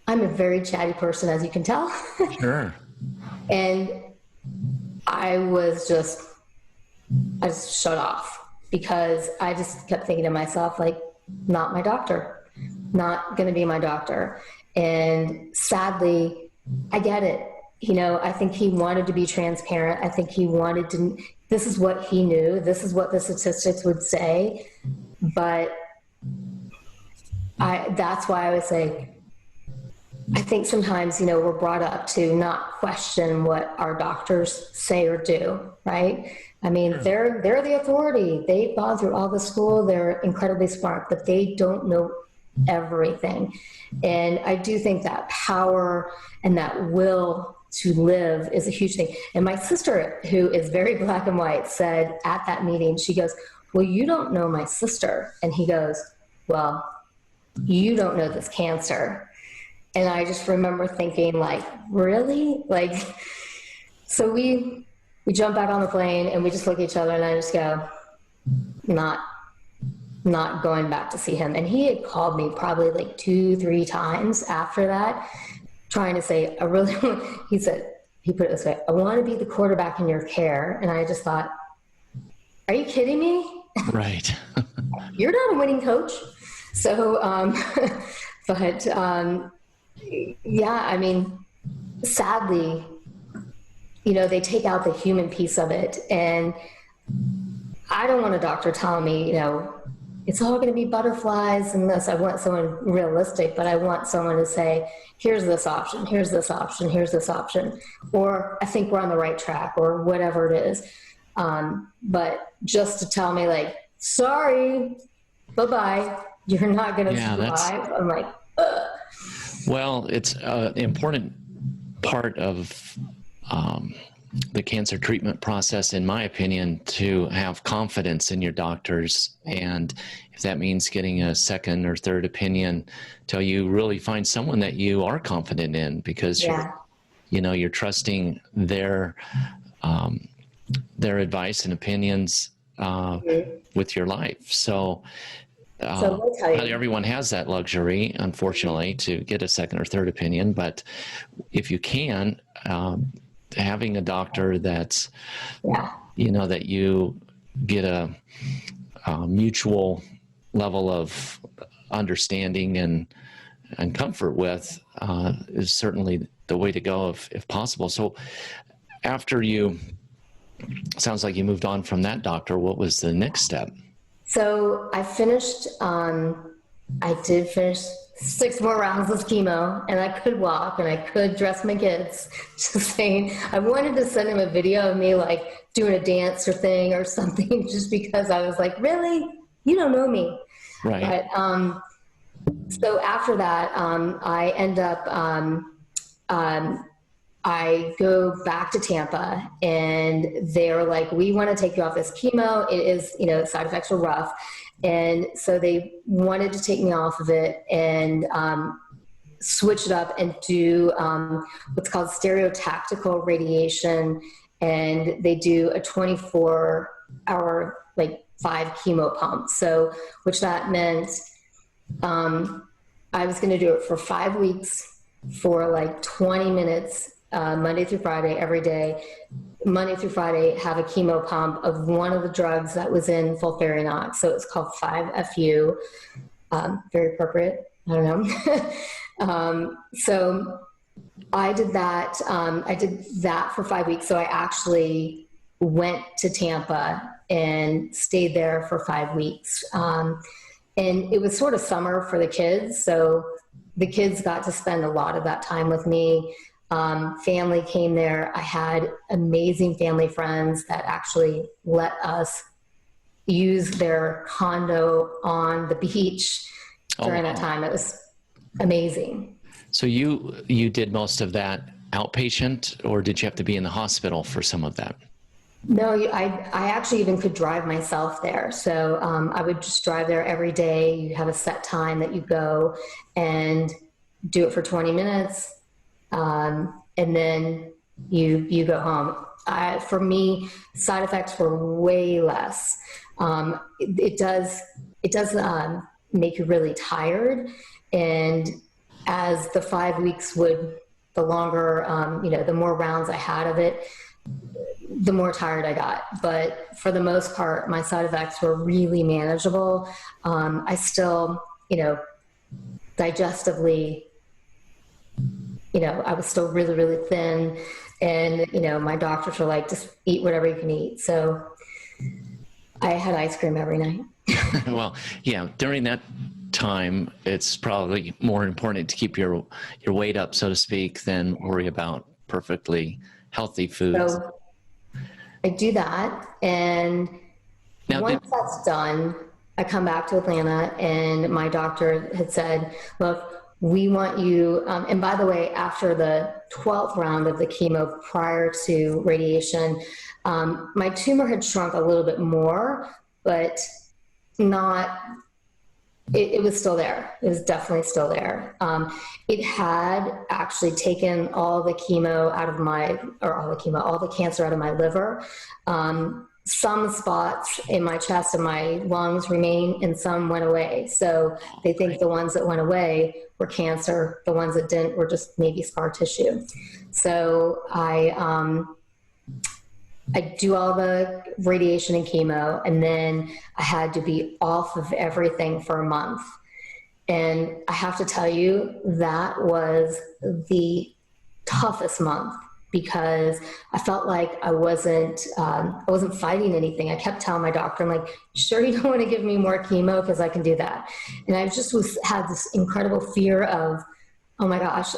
I'm a very chatty person, as you can tell. Sure. And I just shut off, because I just kept thinking to myself, like, not my doctor, not going to be my doctor. And sadly, I get it. I think he wanted to be transparent. I think he wanted to, this is what he knew. This is what the statistics would say. But that's why I would say, I think sometimes, we're brought up to not question what our doctors say or do, right? I mean, they're the authority. They've gone through all the school. They're incredibly smart, but they don't know everything. And I do think that power and that will to live is a huge thing. And my sister, who is very black and white, said at that meeting, she goes, "Well, you don't know my sister." And he goes, "Well, you don't know this cancer." And I just remember thinking, like, really? Like, so we jump back on the plane and we just look at each other and I just go, not going back to see him. And he had called me probably like 2-3 times after that, trying to say, he put it this way, "I want to be the quarterback in your care." And I just thought, are you kidding me? Right. You're not a winning coach. So, yeah, I mean, sadly, they take out the human piece of it. And I don't want a doctor telling me, it's all going to be butterflies and this. I want someone realistic, but I want someone to say, here's this option, here's this option, here's this option. Or I think we're on the right track, or whatever it is. But just to tell me, like, sorry, bye-bye, you're not going to survive. I'm like, ugh. Well, it's an important part of the cancer treatment process, in my opinion, to have confidence in your doctors. And if that means getting a second or third opinion, till you really find someone that you are confident in, because you're trusting their advice and opinions with your life. So not everyone has that luxury, unfortunately, to get a second or third opinion. But if you can, having a doctor that's, that you get a mutual level of understanding and comfort with is certainly the way to go if possible. So after sounds like you moved on from that doctor, what was the next step? So I finished, I did finish 6 more rounds of chemo, and I could walk and I could dress my kids. Just saying, I wanted to send him a video of me like doing a dance or thing or something, just because I was like, really? You don't know me. Right. But, so after that, I end up, I go back to Tampa and they're like, we want to take you off this chemo. It is, side effects are rough. And so they wanted to take me off of it and switch it up and do what's called stereotactical radiation. And they do a 24-hour, like 5 chemo pumps. So, which that meant I was going to do it for 5 weeks for like 20 minutes, Monday through Friday, every day. Monday through Friday, have a chemo pump of one of the drugs that was in FOLFIRINOX. So it's called 5-FU. Very appropriate. I don't know. So I did that. I did that for 5 weeks. So I actually went to Tampa and stayed there for 5 weeks. And it was sort of summer for the kids. So the kids got to spend a lot of that time with me. Family came there. I had amazing family friends that actually let us use their condo on the beach during that time. It was amazing. So you did most of that outpatient, or did you have to be in the hospital for some of that? No, I actually even could drive myself there. So I would just drive there every day. You have a set time that you go and do it for 20 minutes. And then you go home. For me, side effects were way less. It does make you really tired. And as the 5 weeks the longer, the more rounds I had of it, the more tired I got. But for the most part, my side effects were really manageable. I still, digestively, I was still really, really thin. And, my doctors were like, just eat whatever you can eat. So I had ice cream every night. Well, yeah, during that time, it's probably more important to keep your weight up, so to speak, than worry about perfectly healthy foods. So I do that, and Now, once that's done, I come back to Atlanta, and my doctor had said, look, we want you, and by the way, after the 12th round of the chemo prior to radiation, my tumor had shrunk a little bit more, but not, it was still there. It was definitely still there. It had actually taken all the chemo out of all the cancer out of my liver. Some spots in my chest and my lungs remain, and some went away. So they think the ones that went away were cancer. The ones that didn't were just maybe scar tissue. So I do all the radiation and chemo, and then I had to be off of everything for a month. And I have to tell you, that was the toughest month, because I felt like I wasn't fighting anything. I kept telling my doctor, I'm like, sure you don't want to give me more chemo, because I can do that. And I just had this incredible fear of, oh my gosh,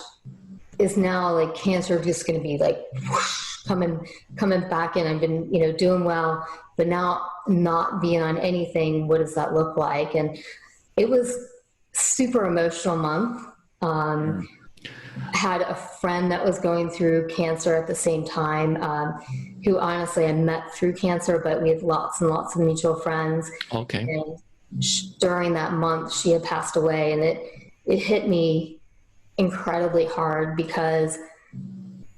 is now like cancer just going to be like whoosh, coming back in? I've been, doing well, but now not being on anything, what does that look like? And it was super emotional month. I had a friend that was going through cancer at the same time, who honestly I met through cancer, but we had lots and lots of mutual friends. Okay. And during that month, she had passed away, and it hit me incredibly hard, because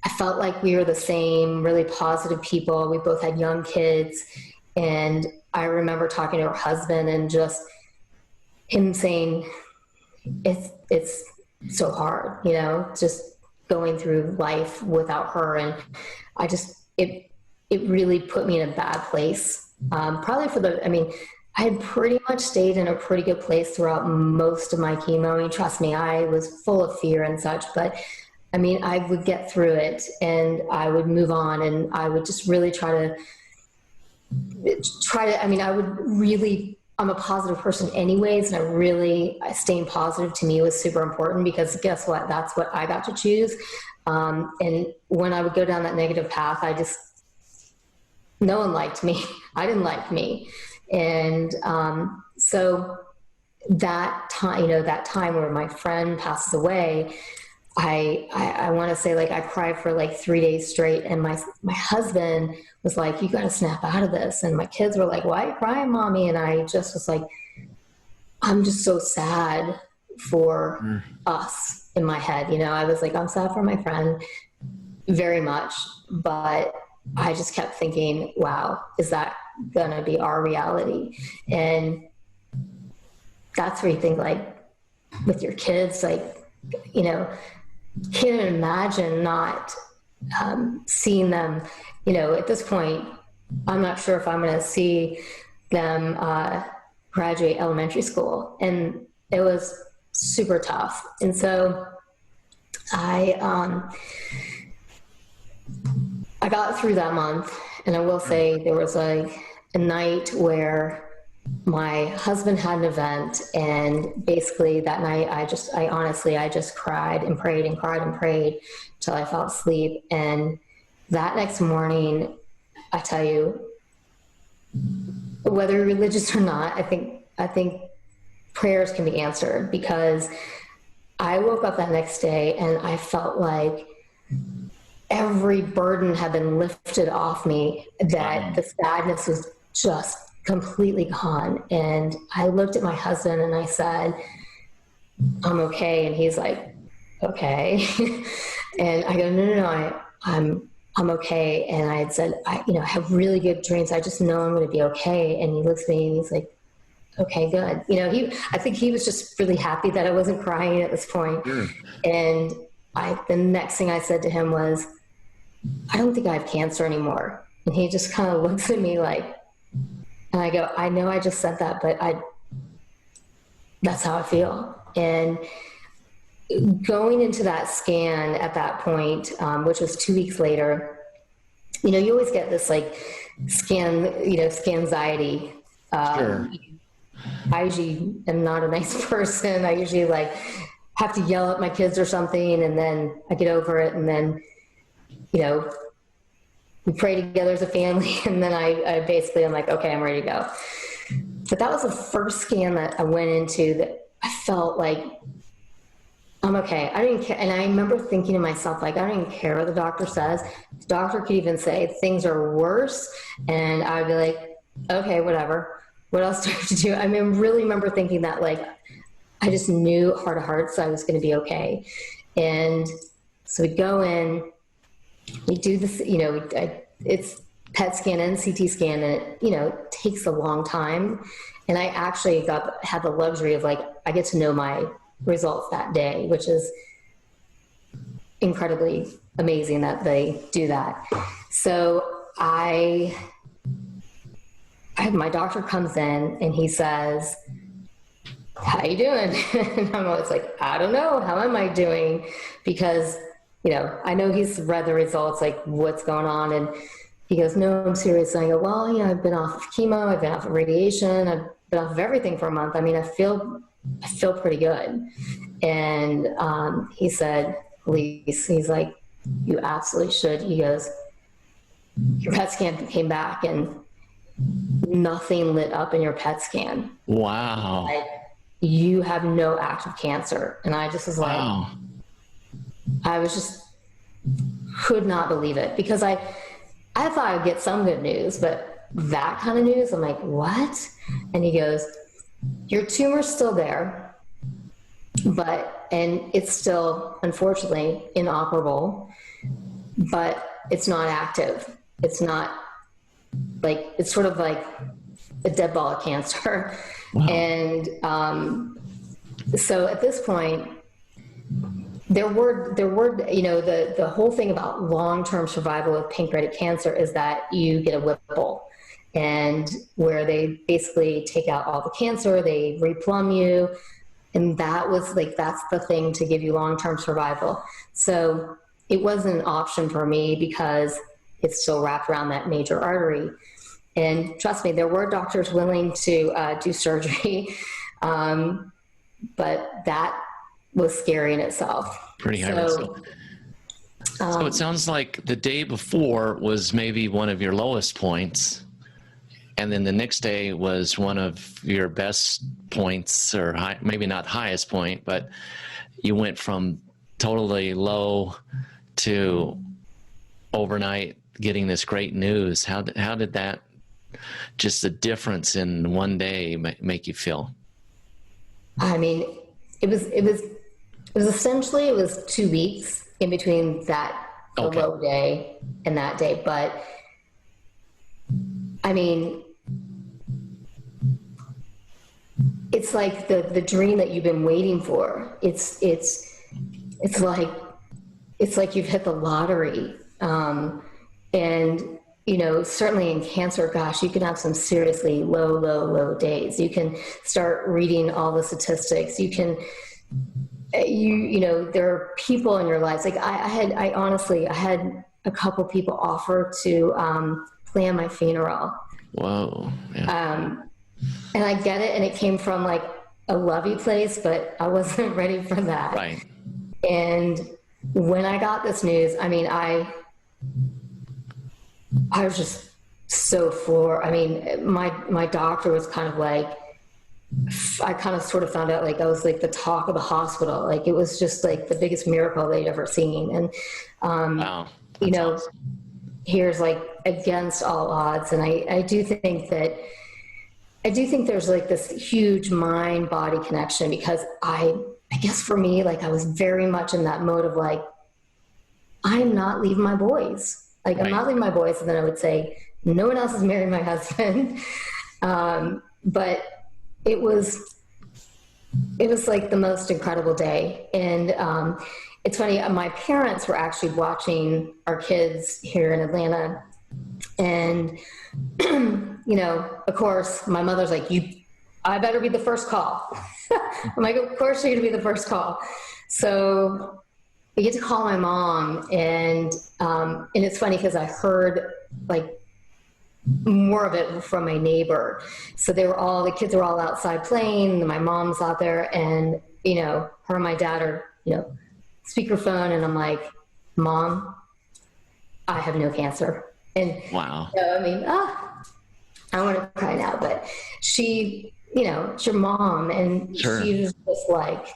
I felt like we were the same really positive people. We both had young kids, and I remember talking to her husband and just him saying, it's so hard, just going through life without her. And it really put me in a bad place. Probably I had pretty much stayed in a pretty good place throughout most of my chemo. I mean, trust me, I was full of fear and such, but I would get through it, and I would move on, and I would just really I'm a positive person anyways, and staying positive to me was super important, because guess what? That's what I got to choose. And when I would go down that negative path, no one liked me. I didn't like me. And so that time where my friend passes away, I want to say, like, I cried for like 3 days straight, and my husband was like, you got to snap out of this. And my kids were like, why are you crying, mommy? And I just was like, I'm just so sad for us in my head. I was like, I'm sad for my friend very much, but I just kept thinking, wow, is that going to be our reality? And that's where you think, like, with your kids, like, can't imagine not seeing them. At this point, I'm not sure if I'm going to see them graduate elementary school, and it was super tough. And so I got through that month, and I will say there was like a night where my husband had an event, and basically that night I just cried and prayed and cried and prayed till I fell asleep. And that next morning, I tell you, whether you're religious or not, I think prayers can be answered, because I woke up that next day and I felt like every burden had been lifted off me, that the sadness was just completely gone. And I looked at my husband and I said, I'm okay. And he's like, okay. And I go, no, I'm okay. And I had said, I have really good dreams. I just know I'm going to be okay. And he looks at me and he's like, okay, good. I think he was just really happy that I wasn't crying at this point. And the next thing I said to him was, I don't think I have cancer anymore. And he just kind of looks at me like, and I go, I know I just said that, but that's how I feel. And going into that scan at that point, which was 2 weeks later, you always get this like scan anxiety. Sure. I usually am not a nice person. I usually like have to yell at my kids or something, and then I get over it, and then, you know, we pray together as a family, and then I basically, I'm like, okay, I'm ready to go. But that was the first scan that I went into that I felt like, I'm okay. I didn't care. And I remember thinking to myself, like, I don't even care what the doctor says. The doctor could even say things are worse, and I would be like, okay, whatever. What else do I have to do? I mean, really remember thinking that, like, I just knew heart of hearts I was going to be okay. And so we go in, we do this, you know, it's PET scan and CT scan, and it, you know, takes a long time. And I actually had the luxury of, like, I get to know my results that day, which is incredibly amazing that they do that. So my doctor comes in and he says, how you doing? And I'm always like, I don't know. How am I doing? Because, you know, I know he's read the results, like, what's going on. And he goes, no, I'm serious. And I go, well, you know, I've been off of chemo. I've been off of radiation. I've been off of everything for a month. I mean, I feel pretty good. And he said, Elise, he's like, you absolutely should. He goes, your PET scan came back and nothing lit up in your PET scan. Wow. Like, you have no active cancer. And I just was like, wow. I was just, could not believe it, because I thought I'd get some good news, but that kind of news, I'm like, what? And he goes, your tumor's still there, and it's still, unfortunately, inoperable, but it's not active. It's not like, it's sort of like a dead ball of cancer. Wow. And so at this point, there were, you know, the whole thing about long-term survival with pancreatic cancer is that you get a Whipple, and where they basically take out all the cancer, they replumb you. And that was like, that's the thing to give you long-term survival. So it wasn't an option for me because it's still wrapped around that major artery. And trust me, there were doctors willing to do surgery, but that was scary in itself. Pretty high risk. So it sounds like the day before was maybe one of your lowest points, and then the next day was one of your best points, or maybe not highest point, but you went from totally low to overnight getting this great news. How did that, just the difference in one day, make you feel? I mean, it was essentially, it was 2 weeks in between that low day and that day. But I mean, it's like the dream that you've been waiting for. It's like you've hit the lottery. And, you know, certainly in cancer, gosh, you can have some seriously low days. You can start reading all the statistics. You can, you know, there are people in your lives. Like I honestly had a couple people offer to plan my funeral. Whoa. Yeah. And I get it. And it came from like a lovey place, but I wasn't ready for that. Right. And when I got this news, I mean, I was just so floored. I mean, my doctor was kind of like, I kind of sort of found out like I was like the talk of the hospital. Like it was just like the biggest miracle they'd ever seen. And, wow. You know, awesome. Here's like against all odds. And I do think there's like this huge mind body connection, because I guess for me, like I was very much in that mode of like, I'm not leaving my boys. Like, right. I'm not leaving my boys. And then I would say, no one else is marrying my husband. But it was like the most incredible day. And it's funny, my parents were actually watching our kids here in Atlanta. And, you know, of course, my mother's like, I better be the first call. I'm like, of course you're going to be the first call. So I get to call my mom, and it's funny because I heard like more of it from my neighbor. So the kids were all outside playing, and my mom's out there, and, her and my dad are, speakerphone, and I'm like, Mom, I have no cancer. And wow. I want to cry now, but she, it's your mom, and Sure. she was just like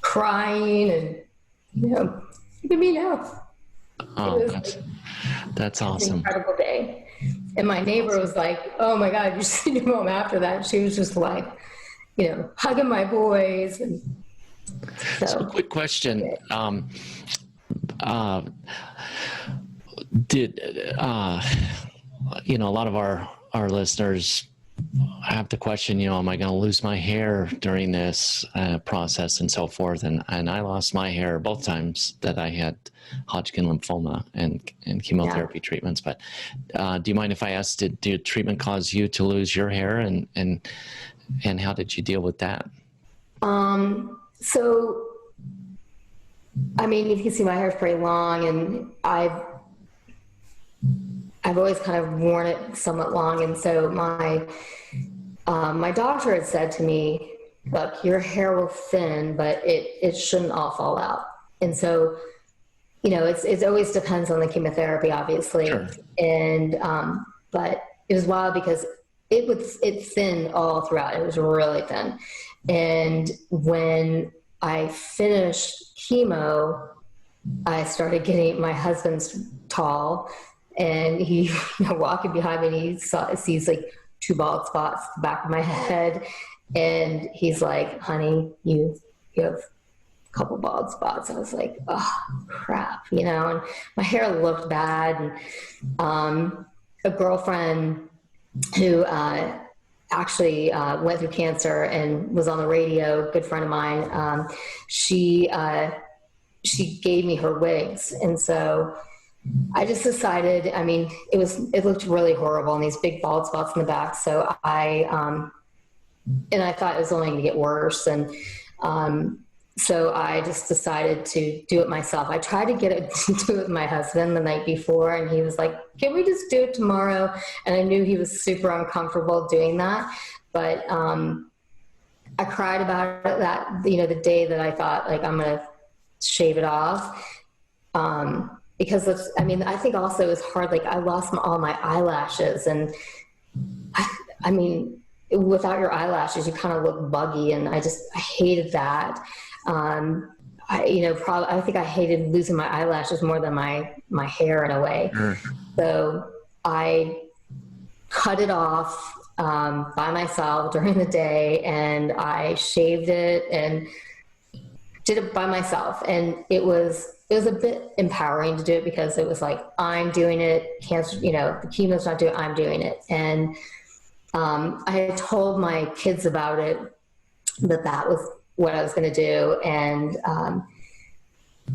crying, and, look at me now. Oh, that's awesome. An incredible day. And my neighbor was like, oh my God, you seen your mom after that? She was just like, hugging my boys. And so a quick question. Did, a lot of our listeners have to question, am I going to lose my hair during this process and so forth? And I lost my hair both times that I had Hodgkin lymphoma and chemotherapy treatments. But do you mind if I ask, did treatment cause you to lose your hair, and how did you deal with that? So, you can see my hair is pretty long, and I've always kind of worn it somewhat long. And so my doctor had said to me, look, your hair will thin, but it shouldn't all fall out. And so, it always depends on the chemotherapy, obviously. Sure. And, but it was wild because it thinned all throughout. It was really thin. And when I finished chemo, I started getting, my husband's tall, and he walking behind me, and he sees like 2 bald spots at the back of my head, and he's like, honey, you have a couple bald spots. I was like, oh crap, and my hair looked bad. And a girlfriend who actually went through cancer and was on the radio, good friend of mine, she gave me her wigs. And so I just decided, it looked really horrible, and these big bald spots in the back. So I thought it was only going to get worse. And so I just decided to do it myself. I tried to do it with my husband the night before, and he was like, can we just do it tomorrow? And I knew he was super uncomfortable doing that. But I cried about it the day that I thought, like, I'm going to shave it off. Because I think also it was hard. Like, I lost all my eyelashes, and without your eyelashes, you kind of look buggy, and I hated that. I think I hated losing my eyelashes more than my hair in a way. So I cut it off by myself during the day, and I shaved it and did it by myself. And it was a bit empowering to do it, because it was like, I'm doing it, cancer, the chemo's not doing it, I'm doing it. And I had told my kids about it, that was what I was going to do. And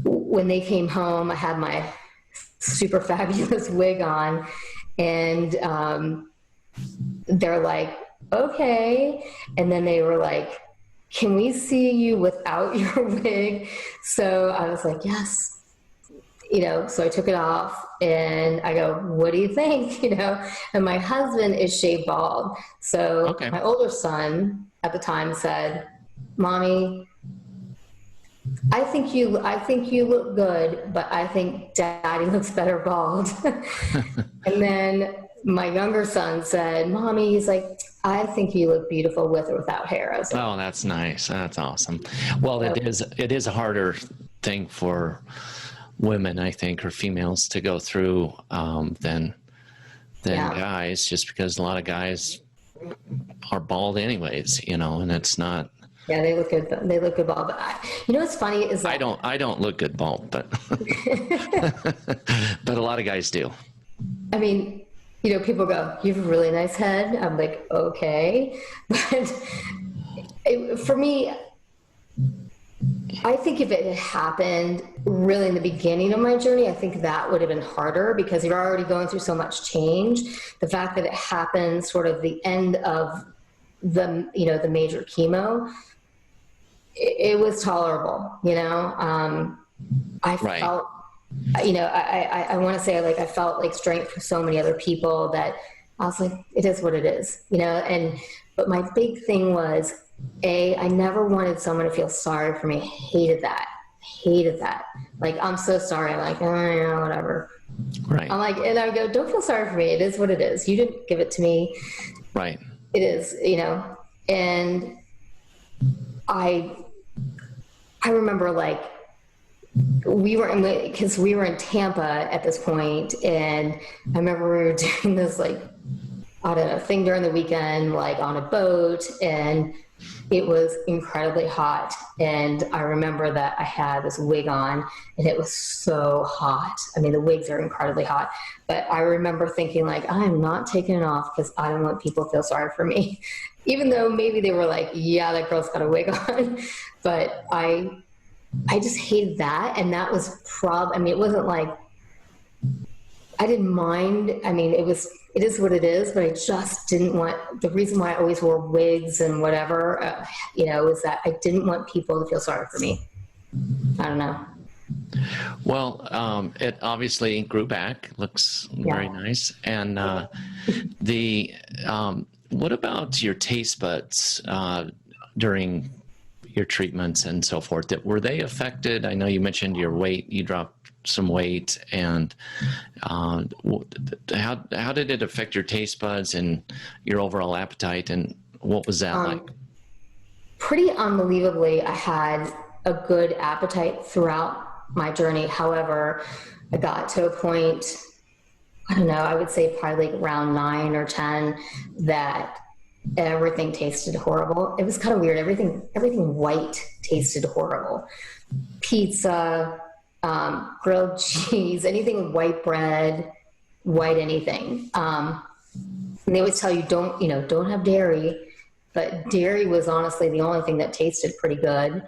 when they came home, I had my super fabulous wig on, and they're like, okay. And then they were like, can we see you without your wig? So I was like, yes. So I took it off, and I go, what do you think? And my husband is shaved bald. So okay. My older son at the time said, Mommy, I think you look good, but I think Daddy looks better bald. And then my younger son said, Mommy, he's like, I think you look beautiful with or without hair. I was like, oh, that's nice. That's awesome. Well, it is a harder thing for women, I think, or females to go through than guys, just because a lot of guys are bald anyways, and it's not. Yeah, they look good. They look good bald. But what's funny is that I don't look good bald, but but a lot of guys do. People go, you have a really nice head. I'm like, okay. But for me, I think if it had happened really in the beginning of my journey, I think that would have been harder, because you're already going through so much change. The fact that it happened sort of the end of the major chemo, it was tolerable, I felt I want to say like I felt like strength for so many other people that I was like, it is what it is, but my big thing was, I never wanted someone to feel sorry for me. Hated that. Like, I'm so sorry. I'm like, oh, yeah, whatever. Right. I'm like, and I go, don't feel sorry for me. It is what it is. You didn't give it to me. Right. It is, and I remember like we were in Tampa at this point, and I remember we were doing this like, I don't know, thing during the weekend, like on a boat, and it was incredibly hot. And I remember that I had this wig on and it was so hot. I mean, the wigs are incredibly hot, but I remember thinking like, I'm not taking it off because I don't want people to feel sorry for me. Even though maybe they were like, yeah, that girl's got a wig on. But I just hated that. And that was it wasn't like, I didn't mind. I mean, it is what it is, but I just didn't want, the reason why I always wore wigs and whatever, is that I didn't want people to feel sorry for me. I don't know. Well, it obviously grew back, looks very nice. And what about your taste buds during your treatments and so forth? Were they affected? I know you mentioned your weight, you dropped some weight, and how did it affect your taste buds and your overall appetite, and what was that like? Pretty unbelievably, I had a good appetite throughout my journey. However, I got to a point, I don't know, I would say probably like around 9 or 10, that everything tasted horrible. It was kind of weird. Everything white tasted horrible. Pizza, grilled cheese, anything with white bread, white anything. And they always tell you don't have dairy, but dairy was honestly the only thing that tasted pretty good.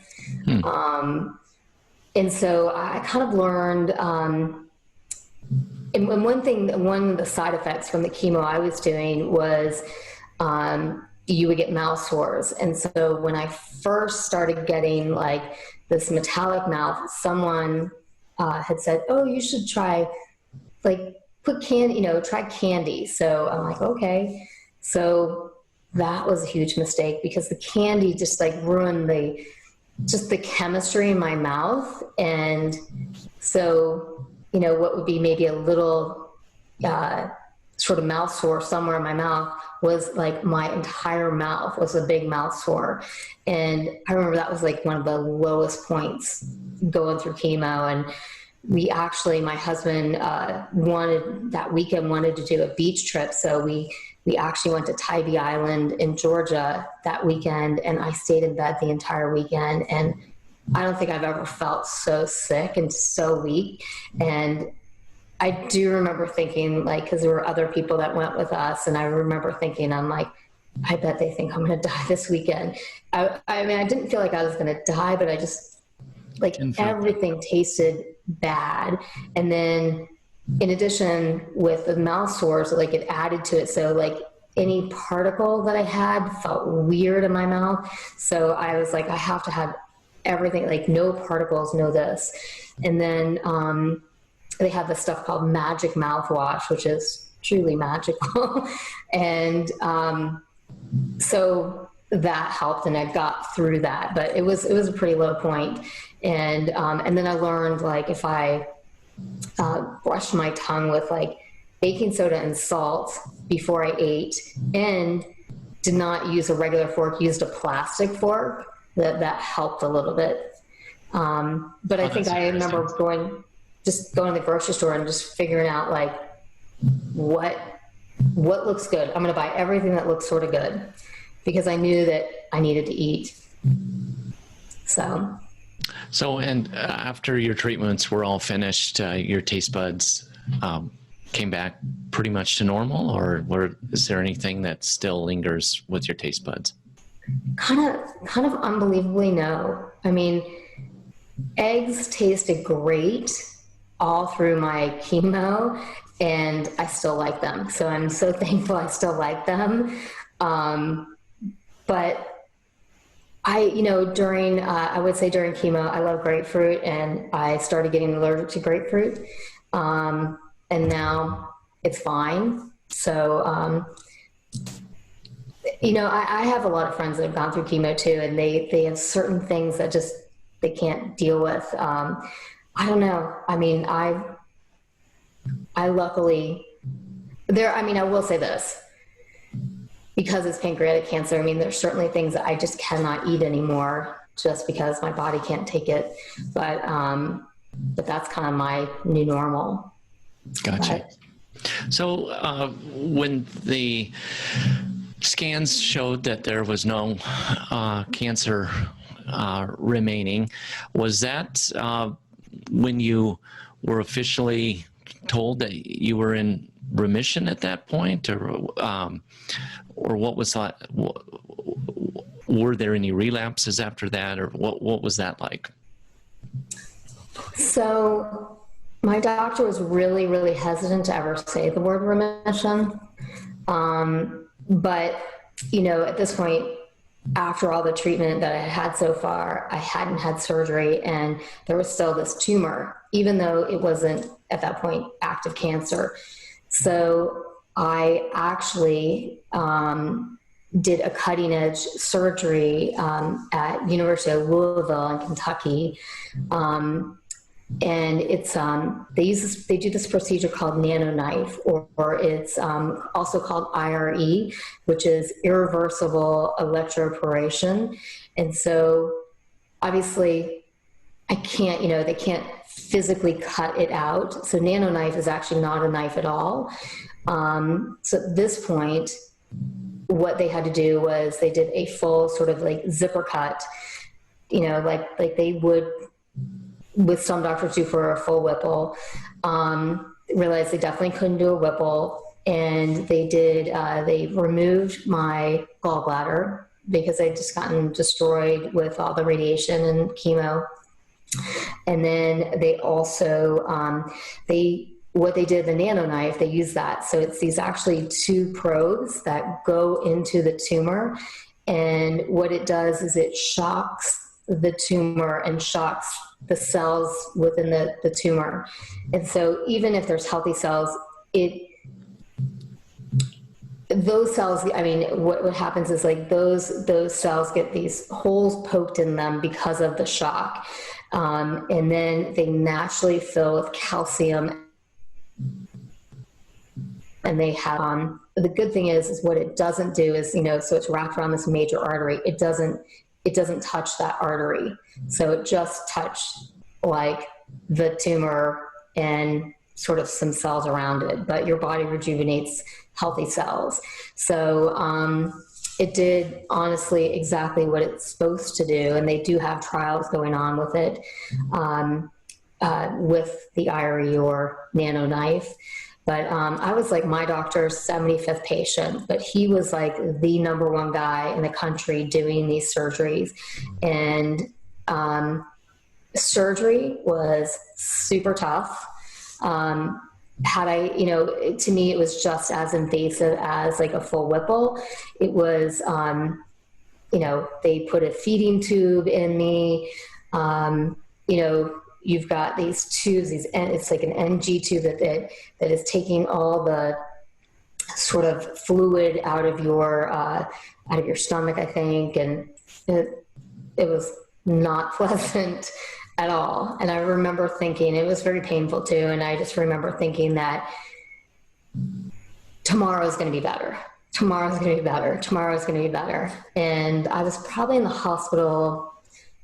And so I kind of learned, and one of the side effects from the chemo I was doing was, you would get mouth sores. And so when I first started getting like this metallic mouth, someone had said, oh, you should try like put candy, try candy. So I'm like, okay. So that was a huge mistake because the candy just like ruined the chemistry in my mouth. And so, what would be maybe a little sort of mouth sore somewhere in my mouth was like my entire mouth was a big mouth sore. And I remember that was like one of the lowest points going through chemo. And we actually, my husband wanted to do a beach trip. So we actually went to Tybee Island in Georgia that weekend, and I stayed in bed the entire weekend. And I don't think I've ever felt so sick and so weak. And I do remember thinking, like, because there were other people that went with us, and I remember thinking, I'm like, I bet they think I'm going to die this weekend. I mean, I didn't feel like I was going to die, but I just, like, everything tasted bad. And then in addition with the mouth sores, like, it added to it. So, like, any particle that I had felt weird in my mouth. So I was like, I have to have everything, like, no particles, no this. And then, they have this stuff called magic mouthwash, which is truly magical. And so that helped, and I got through that. But it was a pretty low point. And then I learned, like, if I brushed my tongue with like baking soda and salt before I ate, and did not use a regular fork, used a plastic fork, that helped a little bit. But I think I remember going to the grocery store and just figuring out like what looks good. I'm going to buy everything that looks sort of good because I knew that I needed to eat. So, and after your treatments were all finished, your taste buds came back pretty much to normal, or is there anything that still lingers with your taste buds? Kind of unbelievably no. I mean, eggs tasted great all through my chemo, and I still like them. So I'm so thankful I still like them. But During, I would say during chemo, I love grapefruit, and I started getting allergic to grapefruit. And now it's fine. So, I have a lot of friends that have gone through chemo too, and they have certain things that just, they can't deal with. I don't know. I mean, I luckily I will say this, because it's pancreatic cancer. I mean, there's certainly things that I just cannot eat anymore just because my body can't take it. But that's kind of my new normal. Gotcha. So when the scans showed that there was no cancer remaining, was that when you were officially told that you were in remission at that point, or what was that? Were there any relapses after that, or what was that like? So my doctor was really, really hesitant to ever say the word remission. But, at this point, after all the treatment that I had so far, I hadn't had surgery, and there was still this tumor, even though it wasn't at that point active cancer. So I actually did a cutting edge surgery at University of Louisville in Kentucky. And it's they do this procedure called NanoKnife, or it's also called IRE, which is irreversible electroporation. And so obviously I can't, they can't physically cut it out. So NanoKnife is actually not a knife at all. So at this point, what they had to do was they did a full sort of like zipper cut, like they would, with some doctors do for a full Whipple. Realized they definitely couldn't do a Whipple, and they removed my gallbladder because I'd just gotten destroyed with all the radiation and chemo. And then they also, what they did, the NanoKnife, they use that. So it's these actually two probes that go into the tumor. And what it does is it shocks the tumor and shocks the cells within the tumor. And so even if there's healthy cells, those cells, what happens is like those cells get these holes poked in them because of the shock. And then they naturally fill with calcium. And they have, the good thing is what it doesn't do is, so it's wrapped around this major artery. It doesn't touch that artery. So it just touched like the tumor and sort of some cells around it, but your body rejuvenates healthy cells. So it did honestly exactly what it's supposed to do. And they do have trials going on with it, with the IRE or NanoKnife. But I was like my doctor's 75th patient, but he was like the number one guy in the country doing these surgeries. And surgery was super tough. To me, it was just as invasive as like a full Whipple. It was, they put a feeding tube in me. You've got these tubes, it's like an NG tube that is taking all the sort of fluid out of your stomach, I think. And it was not pleasant at all. And I remember thinking, it was very painful too. And I just remember thinking that tomorrow's going to be better. Tomorrow's going to be better. Tomorrow's going to be better. And I was probably in the hospital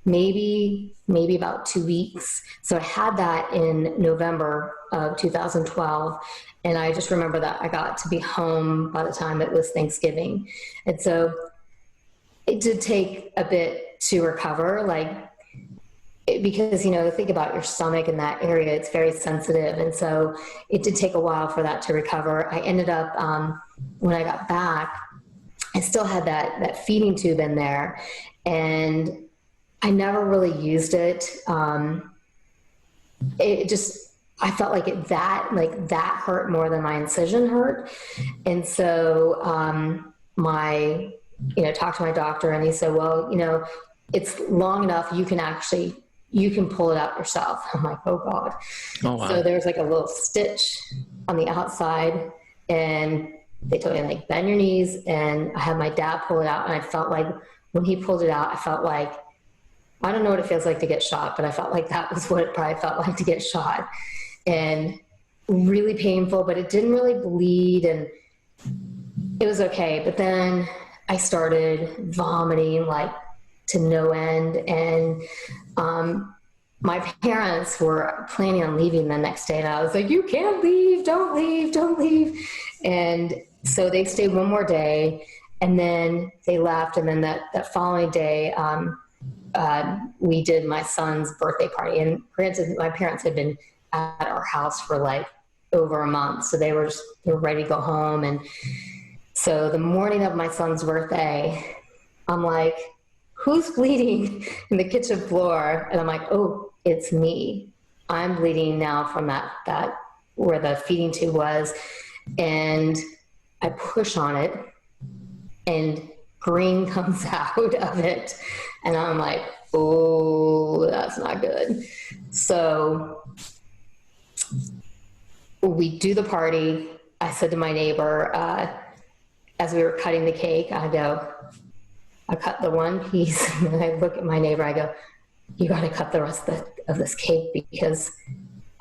maybe about 2 weeks. So I had that in November of 2012. And I just remember that I got to be home by the time it was Thanksgiving. And so it did take a bit to recover, because, think about your stomach in that area, it's very sensitive. And so it did take a while for that to recover. I ended up, when I got back, I still had that feeding tube in there, and I never really used it. I felt like that hurt more than my incision hurt. And so, talked to my doctor, and he said, well, it's long enough. You can pull it out yourself. I'm like, oh God. Oh, wow. So there's like a little stitch on the outside, and they told me, like, bend your knees, and I had my dad pull it out, and I felt like when he pulled it out, I felt like, I don't know what it feels like to get shot, but I felt like that was what it probably felt like to get shot. And really painful, but it didn't really bleed, and it was okay. But then I started vomiting like to no end, and my parents were planning on leaving the next day, and I was like, you can't leave, don't leave, don't leave. And so they stayed one more day, and then they left. And then that following day, we did my son's birthday party. And granted, my parents had been at our house for like over a month, so they were ready to go home. And so the morning of my son's birthday, I'm like, who's bleeding in the kitchen floor? And I'm like, oh, it's me. I'm bleeding now from that where the feeding tube was. And I push on it, and green comes out of it. And I'm like, oh, that's not good. So we do the party. I said to my neighbor, as we were cutting the cake, I cut the one piece, and then I look at my neighbor, I go, you got to cut the rest of this cake, because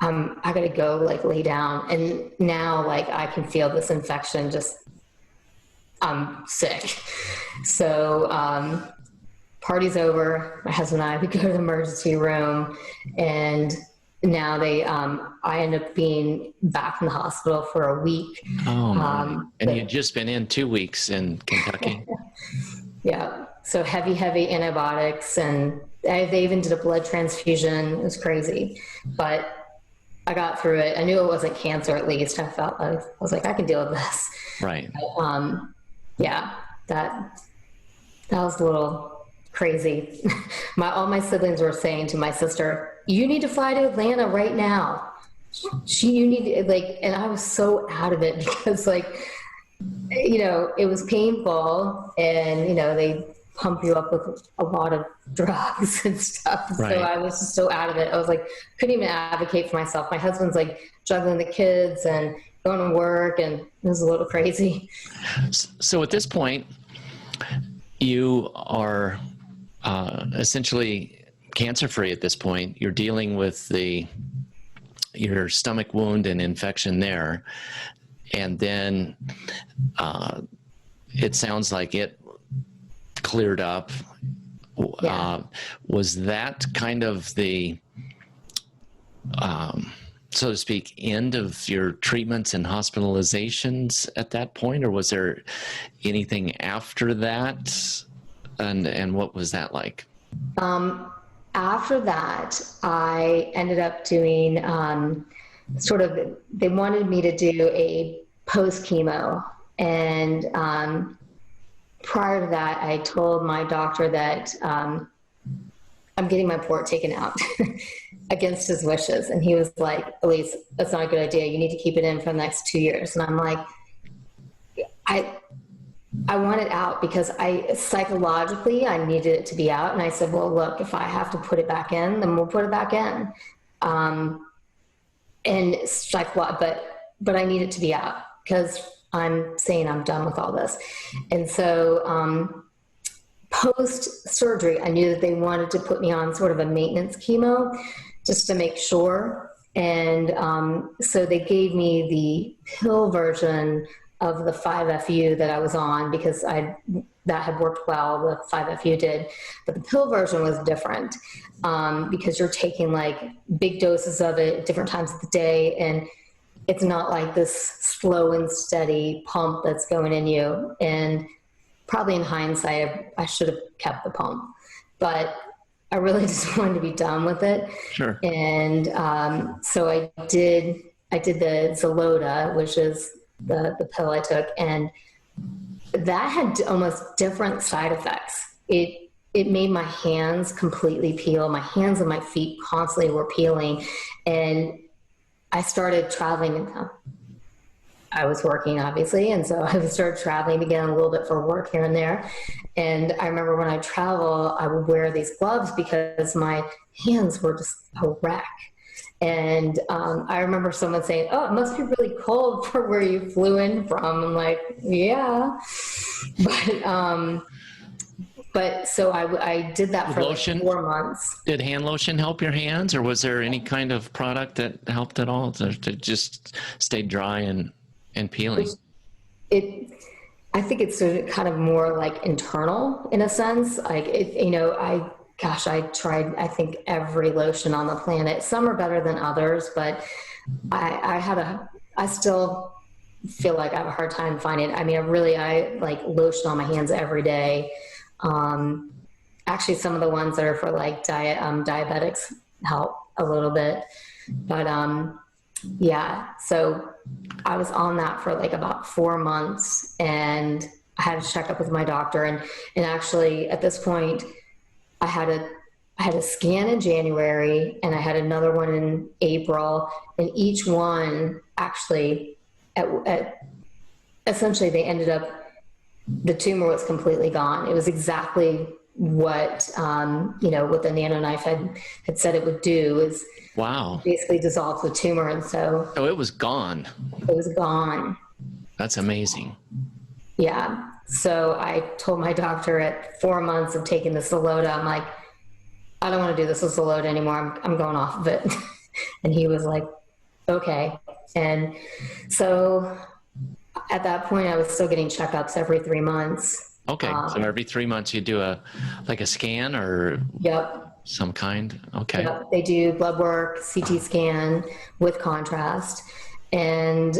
I got to go like lay down. And now like I can feel this infection, I'm sick. So party's over. My husband and I, we go to the emergency room, and now I end up being back in the hospital for a week. Oh, and you'd just been in 2 weeks in Kentucky. Yeah. So heavy antibiotics, and they even did a blood transfusion. It was crazy, but I got through it. I knew it wasn't cancer. At least I felt like, I was like, I can deal with this. Right. But, yeah, that was a little crazy. All my siblings were saying to my sister, you need to fly to Atlanta right now. You need to, like, and I was so out of it, because like, it was painful, and, they pump you up with a lot of drugs and stuff. Right. So I was just so out of it. I was like, couldn't even advocate for myself. My husband's like juggling the kids and going to work, and it was a little crazy. So at this point, you are essentially cancer-free at this point. You're dealing with your stomach wound and infection there. And then it sounds like it cleared up. Yeah. Was that kind of the, so to speak, end of your treatments and hospitalizations at that point? Or was there anything after that? And what was that like? After that, I ended up doing they wanted me to do a post-chemo. And prior to that, I told my doctor that I'm getting my port taken out against his wishes. And he was like, Elise, that's not a good idea. You need to keep it in for the next 2 years. And I'm like, I want it out, because psychologically, I needed it to be out. And I said, well, look, if I have to put it back in, then we'll put it back in. And it's like, but I need it to be out, because I'm saying I'm done with all this. And so post-surgery, I knew that they wanted to put me on sort of a maintenance chemo just to make sure. And so they gave me the pill version of the 5-FU that I was on, because that had worked well, the 5-FU did. But the pill version was different, because you're taking like big doses of it at different times of the day, and it's not like this slow and steady pump that's going in you. And probably in hindsight, I should have kept the pump, but I really just wanted to be done with it. Sure. And so I did the Xeloda, which is the pill I took, and that had almost different side effects. It made my hands completely peel. My hands and my feet constantly were peeling, and I started traveling. I was working, obviously, and so I started traveling again a little bit for work here and there. And I remember when I travel, I would wear these gloves because my hands were just a wreck. And I remember someone saying, "Oh, it must be really cold for where you flew in from." I'm like, "Yeah," but so I did that for lotion, like 4 months. Did hand lotion help your hands, or was there any kind of product that helped at all to just stay dry and peeling? I think it's sort of kind of more like internal in a sense. Like I tried, I think, every lotion on the planet. Some are better than others, but I still feel like I have a hard time finding it. I mean, I like lotion on my hands every day. Actually, some of the ones that are for like diabetics help a little bit, but yeah. So I was on that for like about 4 months, and I had to check up with my doctor, and actually at this point, I had a scan in January, and I had another one in April, and each one actually essentially they ended up, the tumor was completely gone. It was exactly what what the NanoKnife had said it would do, is wow, basically dissolve the tumor. And so it was gone. It was gone. That's amazing. Yeah. So I told my doctor at 4 months of taking the Xeloda, I'm like, "I don't want to do this with Xeloda anymore. I'm going off of it." And he was like, "Okay." And so at that point, I was still getting checkups every 3 months. Okay. So every 3 months you do a scan or Yep. some kind. Okay. Yep. They do blood work, CT scan with contrast. And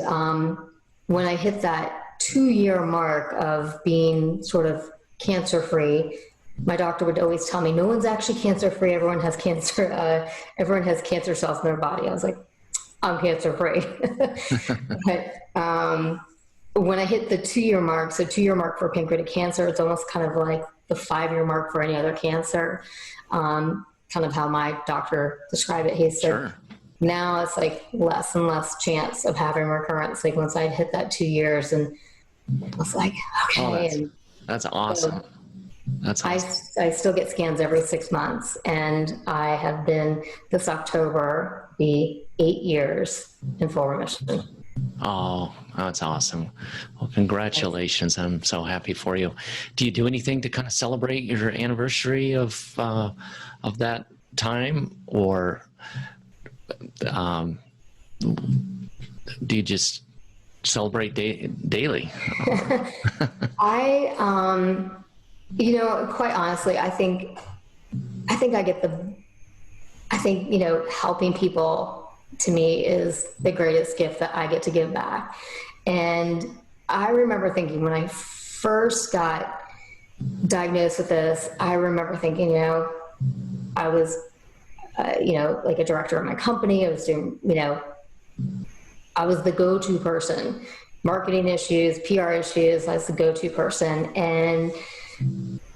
when I hit that 2-year mark of being sort of cancer-free, my doctor would always tell me, "No one's actually cancer-free. Everyone has cancer. Everyone has cancer cells in their body." I was like, "I'm cancer-free." But when I hit the 2-year mark, so 2-year mark for pancreatic cancer, it's almost kind of like the 5-year mark for any other cancer. Kind of how my doctor described it. He said, sure, now it's like less and less chance of having recurrence. Like once I hit that 2 years, and I was like, okay. That's awesome. So that's awesome. I still get scans every 6 months, and I have been, this October, be 8 years in full remission. Oh, that's awesome. Well, congratulations. I'm so happy for you. Do you do anything to kind of celebrate your anniversary of that time, or do you just celebrate daily? I, quite honestly, I think helping people to me is the greatest gift that I get to give back. And I remember thinking when I first got diagnosed with this, I remember thinking, I was, like a director of my company. I was doing, I was the go-to person, marketing issues, PR issues. I was the go-to person. And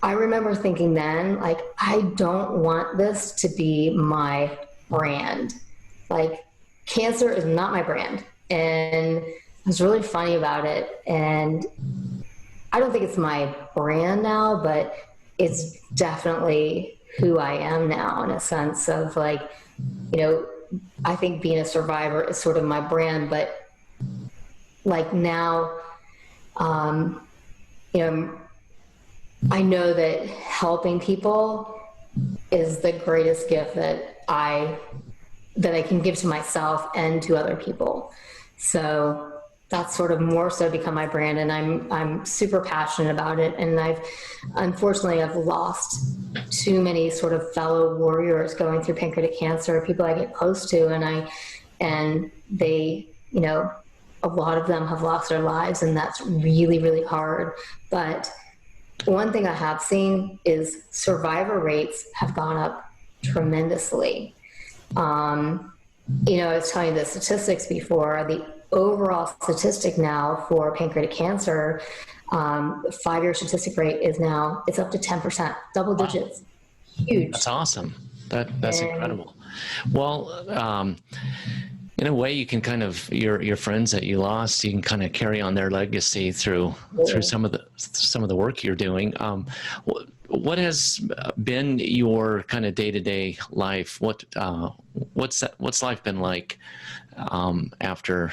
I remember thinking then, like, I don't want this to be my brand. Like, cancer is not my brand. And I was really funny about it. And I don't think it's my brand now, but it's definitely who I am now, in a sense of like, I think being a survivor is sort of my brand, but like now, I know that helping people is the greatest gift that I can give to myself and to other people. So that's sort of more so become my brand, and I'm super passionate about it. And unfortunately I've lost too many sort of fellow warriors going through pancreatic cancer, people I get close to, and they, a lot of them have lost their lives, and that's really, really hard. But one thing I have seen is survivor rates have gone up tremendously. I was telling you the statistics before. The overall statistic now for pancreatic cancer, 5-year statistic rate is now, it's up to 10%, double digits. Huge. That's awesome. That's incredible. Well, In a way, you can kind of, your friends that you lost, you can kind of carry on their legacy through some of the work you're doing. What has been your kind of day-to-day life? What's life been like after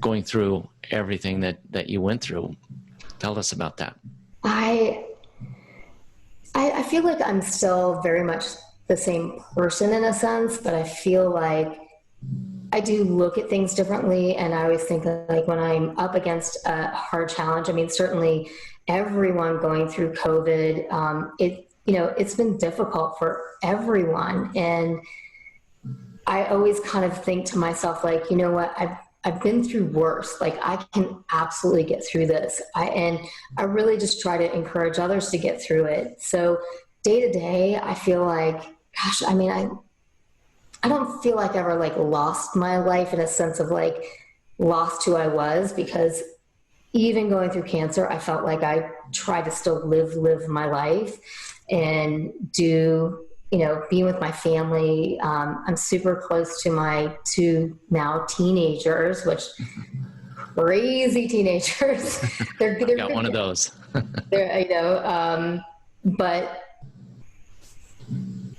going through everything that you went through? Tell us about that. I feel like I'm still very much the same person in a sense, but I feel like I do look at things differently. And I always think like when I'm up against a hard challenge, I mean, certainly everyone going through COVID, it's been difficult for everyone. And I always kind of think to myself, like, you know what, I've been through worse. Like I can absolutely get through this. And I really just try to encourage others to get through it. So day to day, I feel like, gosh, I mean, I don't feel like I ever like lost my life in a sense of like lost who I was, because even going through cancer, I felt like I tried to still live my life and do, being with my family. I'm super close to my 2 now teenagers, which crazy teenagers. they're got one of those. But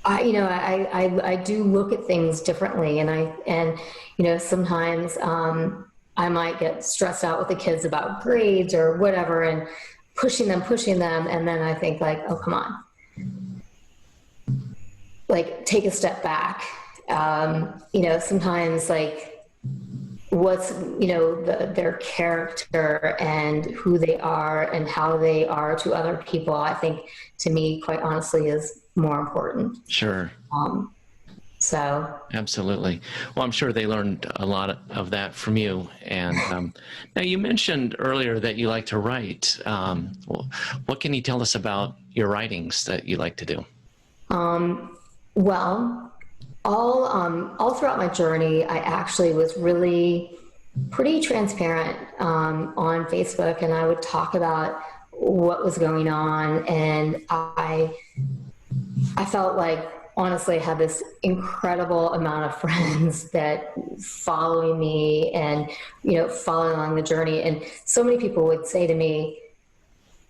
I do look at things differently, and sometimes I might get stressed out with the kids about grades or whatever, and pushing them, and then I think like, oh, come on, like take a step back. Sometimes like what's their character and who they are and how they are to other people, I think to me, quite honestly, is more important. Sure. So absolutely. Well, I'm sure they learned a lot of that from you. And now you mentioned earlier that you like to write. What can you tell us about your writings that you like to do? Well, all throughout my journey, I actually was really pretty transparent on Facebook, and I would talk about what was going on. And I felt like, honestly, I had this incredible amount of friends that following me and, following along the journey. And so many people would say to me,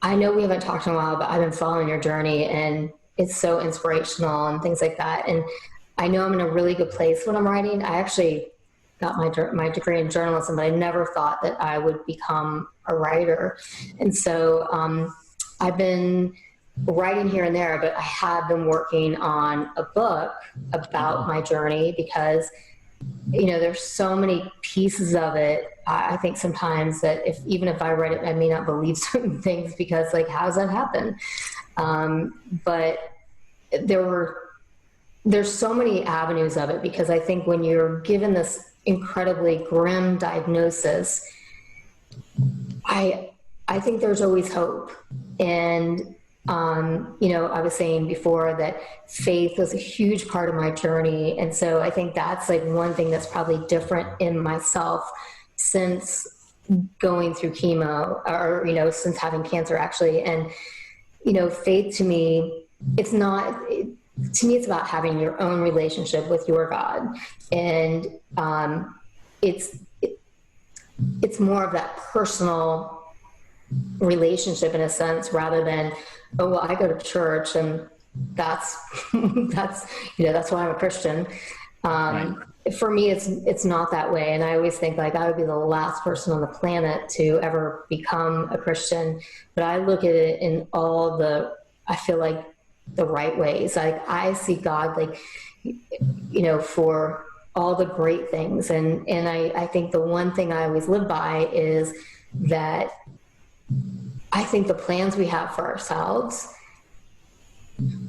I know we haven't talked in a while, but I've been following your journey and it's so inspirational and things like that. And I know I'm in a really good place when I'm writing. I actually got my degree in journalism, but I never thought that I would become a writer. And so I've been writing here and there, but I have been working on a book about my journey because, there's so many pieces of it. I think sometimes that even if I read it, I may not believe certain things because like, how does that happen? But there's so many avenues of it, because I think when you're given this incredibly grim diagnosis, I think there's always hope. And, I was saying before that faith was a huge part of my journey. And so I think that's like one thing that's probably different in myself since going through chemo or, since having cancer actually. And, faith to me, it's about having your own relationship with your God. And it's more of that personal relationship in a sense, rather than, oh, well, I go to church and that's why I'm a Christian. Right. For me, it's not that way. And I always think like I would be the last person on the planet to ever become a Christian, but I look at it in I feel like the right ways. Like I see God, like, for all the great things. And I think the one thing I always live by is that I think the plans we have for ourselves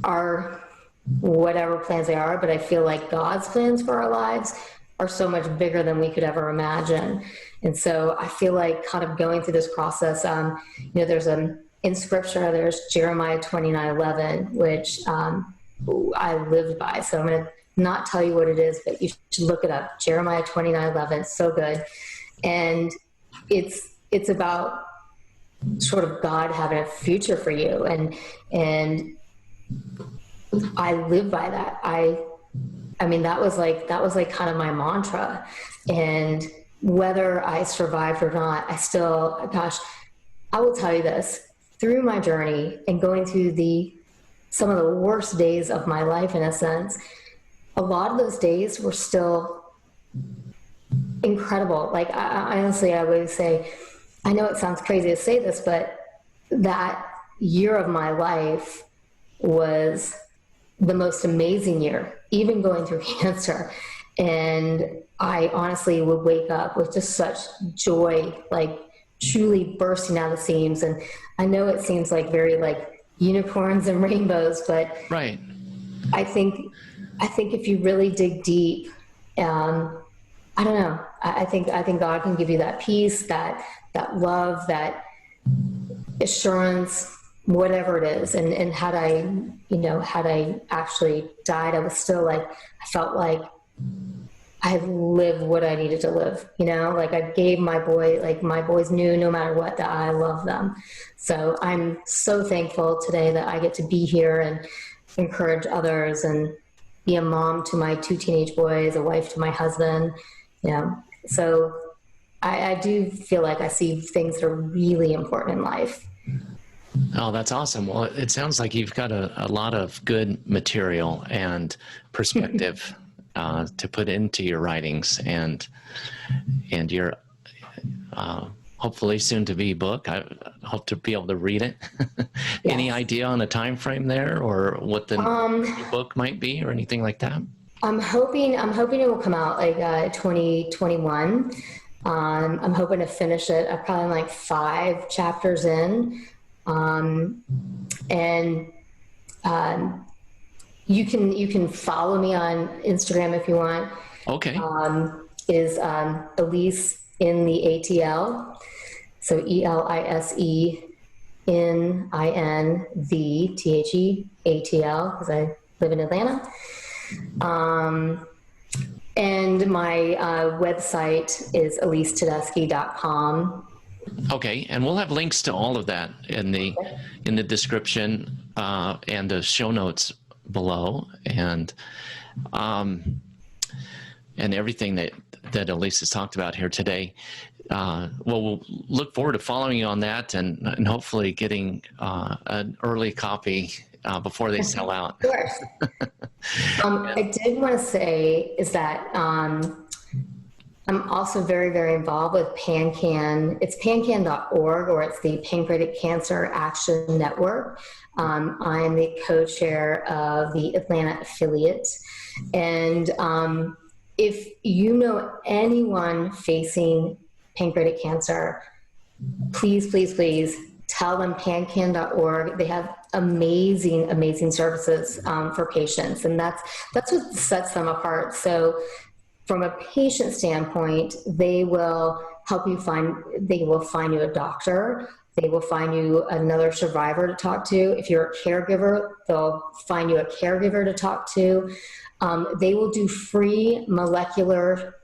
are whatever plans they are, but I feel like God's plans for our lives are so much bigger than we could ever imagine. And so I feel like kind of going through this process, there's in scripture, there's Jeremiah 29:11, which I lived by. So I'm going to not tell you what it is, but you should look it up. Jeremiah 29:11, so good. And it's about sort of God having a future for you. And I live by that. I I mean, that was like kind of my mantra. And whether I survived or not, I still, gosh, I will tell you this, through my journey and going through some of the worst days of my life, in a sense, a lot of those days were still incredible. Like, I honestly, I would say, I know it sounds crazy to say this, but that year of my life was the most amazing year, even going through cancer. And I honestly would wake up with just such joy, like truly bursting out of the seams. And I know it seems like very like unicorns and rainbows, but right. I think if you really dig deep, I don't know. I think God can give you that peace, that love, that assurance, whatever it is. And had I actually died, I was still like, I felt like I had lived what I needed to live, like I gave my boys knew no matter what that I love them. So I'm so thankful today that I get to be here and encourage others and be a mom to my 2 teenage boys, a wife to my husband, So I do feel like I see things that are really important in life. Oh, that's awesome. Well, it sounds like you've got a lot of good material and perspective to put into your writings and your hopefully soon to be book. I hope to be able to read it. Yes. Any idea on a time frame there, or what the book might be, or anything like that? I'm hoping it will come out like 2021. I'm hoping to finish it. I'm probably like 5 chapters in. You can follow me on Instagram if you want. Okay. Is Elise in the ATL. So ELISE in IN the THEATL, because I live in Atlanta. And my website is elisetedeschi.com. Okay, and we'll have links to all of that in the description and the show notes below, and everything that Elise has talked about here today. We'll look forward to following you on that, and hopefully getting an early copy before they sell out. Of course. I did want to say is that I'm also very, very involved with PanCan. It's pancan.org, or it's the Pancreatic Cancer Action Network. I am the co-chair of the Atlanta affiliate. And if you know anyone facing pancreatic cancer, please, please, please tell them pancan.org. They have amazing, amazing services for patients. And that's what sets them apart. So from a patient standpoint, they will help you they will find you a doctor. They will find you another survivor to talk to. If you're a caregiver, they'll find you a caregiver to talk to. They will do free molecular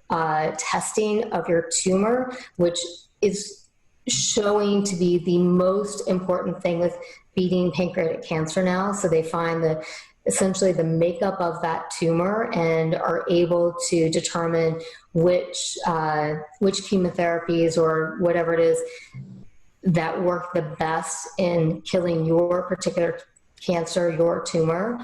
testing of your tumor, which is showing to be the most important thing with beating pancreatic cancer now. So they find essentially the makeup of that tumor and are able to determine which chemotherapies or whatever it is that work the best in killing your particular cancer, your tumor.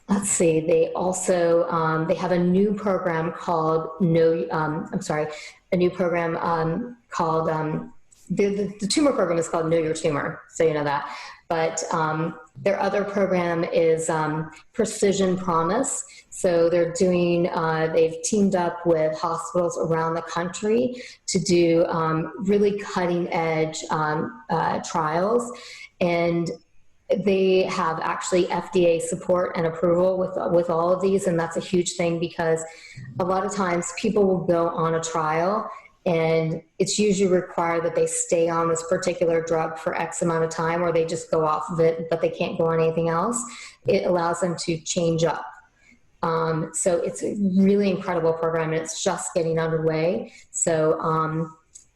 Let's see, they also, they have a new program called the tumor program is called Know Your Tumor, so you know that. But their other program is Precision Promise. So they're doing, they've teamed up with hospitals around the country to do really cutting edge trials. And they have actually FDA support and approval with all of these. And that's a huge thing, because a lot of times people will go on a trial and it's usually required that they stay on this particular drug for X amount of time, or they just go off of it, but they can't go on anything else. It allows them to change up. So it's a really incredible program, and it's just getting underway. So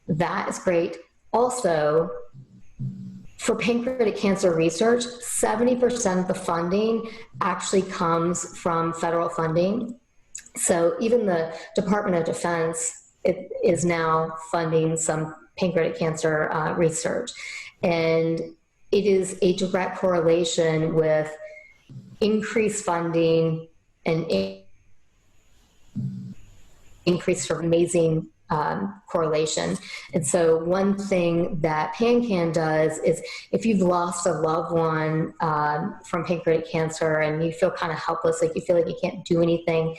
that is great. Also, for pancreatic cancer research, 70% of the funding actually comes from federal funding. So even the Department of Defense is now funding some pancreatic cancer research. And it is a direct correlation with increased funding and increased sort of amazing correlation. And so one thing that PanCan does is if you've lost a loved one from pancreatic cancer and you feel kind of helpless, like you feel like you can't do anything,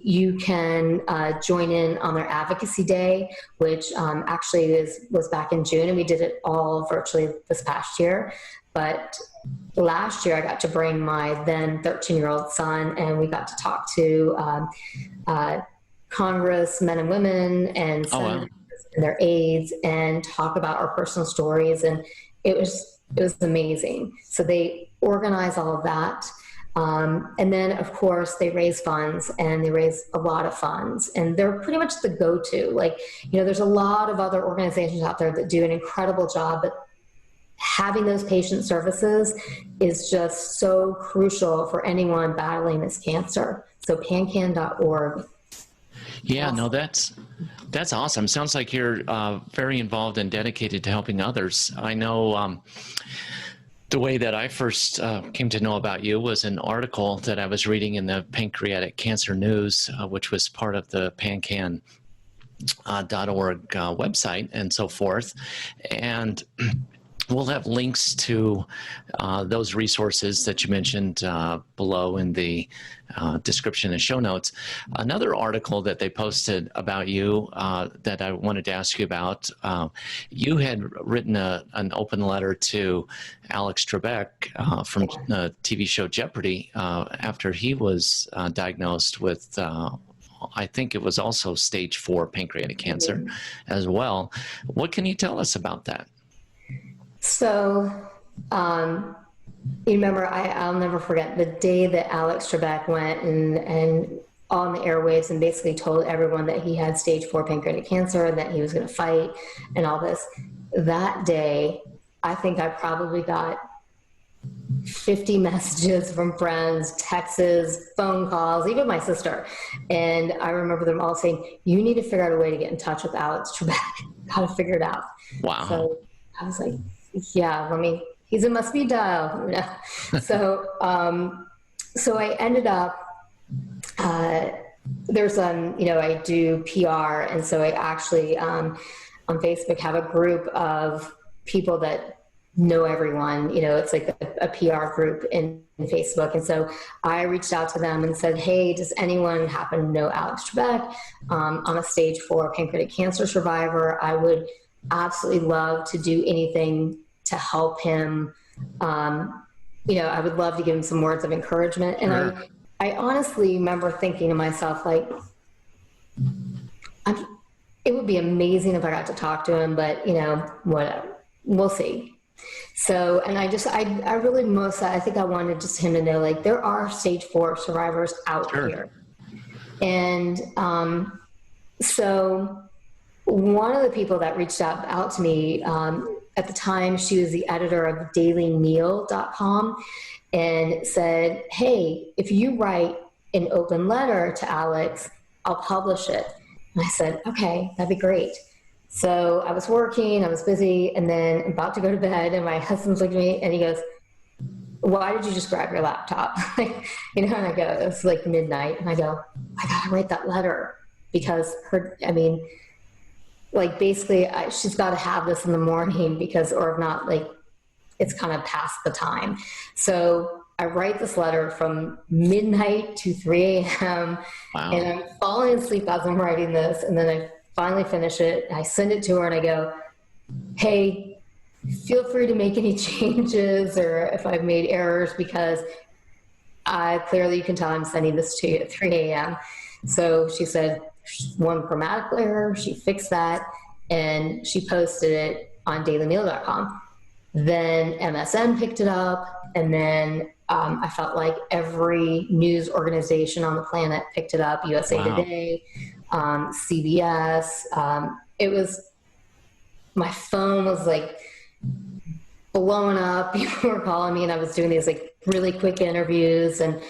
you can join in on their advocacy day, which actually was back in June, and we did it all virtually this past year. But last year I got to bring my then 13-year-old son, and we got to talk to Congress, men and women, and senators and their aides, and talk about our personal stories. And it was amazing. So they organize all of that. And then, of course, they raise funds, and they raise a lot of funds, and they're pretty much the go-to. Like, there's a lot of other organizations out there that do an incredible job, but having those patient services is just so crucial for anyone battling this cancer. So pancan.org. Yeah, no, that's awesome. Sounds like you're very involved and dedicated to helping others. I know the way that I first came to know about you was an article that I was reading in the Pancreatic Cancer News, which was part of the pancan.org website and so forth. And we'll have links to those resources that you mentioned below in the description and show notes. Another article that they posted about you that I wanted to ask you about, you had written an open letter to Alex Trebek from the TV show Jeopardy after he was diagnosed with I think it was also stage 4 pancreatic cancer as well. What can you tell us about that? So, you remember, I'll never forget the day that Alex Trebek went and on the airwaves and basically told everyone that he had stage 4 pancreatic cancer and that he was going to fight and all this. That day, I think I probably got 50 messages from friends, texts, phone calls, even my sister. And I remember them all saying, you need to figure out a way to get in touch with Alex Trebek. Got to figure it out. Wow. So I was like, yeah, he's a must-be dial. So, so I ended up, there's, I do PR. And so I actually, on Facebook, have a group of people that know everyone. It's like a PR group in Facebook. And so I reached out to them and said, hey, does anyone happen to know Alex Trebek? I'm a stage 4 pancreatic cancer survivor. I would absolutely love to do anything to help him. I would love to give him some words of encouragement. And sure. I honestly remember thinking to myself, like, it would be amazing if I got to talk to him, but whatever, we'll see. So, and I really I think I wanted just him to know, like, there are stage 4 survivors out sure. here. And so one of the people that reached out to me, at the time, she was the editor of dailymeal.com, and said, hey, if you write an open letter to Alex, I'll publish it. And I said, okay, that'd be great. So I was working, I was busy, and then about to go to bed, and my husband's looking at me and he goes, why did you just grab your laptop? And I go, it's like midnight, and I go, I gotta write that letter, because basically she's got to have this in the morning, because, or if not, like, it's kind of past the time. So I write this letter from midnight to 3 a.m. Wow. And I'm falling asleep as I'm writing this. And then I finally finish it. I send it to her and I go, hey, feel free to make any changes or if I've made errors, because clearly you can tell I'm sending this to you at 3 a.m. So she said, one grammatical error, she fixed that, and she posted it on dailymeal.com. Then MSN picked it up, and then I felt like every news organization on the planet picked it up, USA wow. Today, CBS. My phone was like blowing up. People were calling me, and I was doing these like really quick interviews, and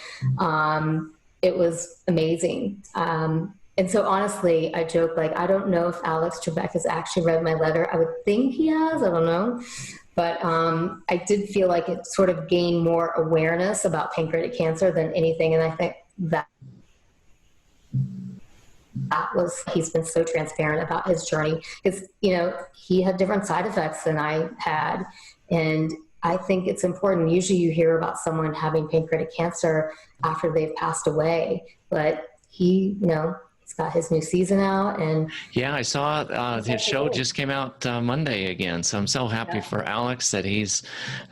it was amazing. And so honestly, I joke, like, I don't know if Alex Trebek has actually read my letter. I would think he has, I don't know. But I did feel like it sort of gained more awareness about pancreatic cancer than anything. And I think that was, he's been so transparent about his journey, because, you know, he had different side effects than I had. And I think it's important. Usually you hear about someone having pancreatic cancer after they've passed away, but he, you know, he's got his new season out. And yeah, I saw his show just came out Monday again. So I'm so happy for Alex that he's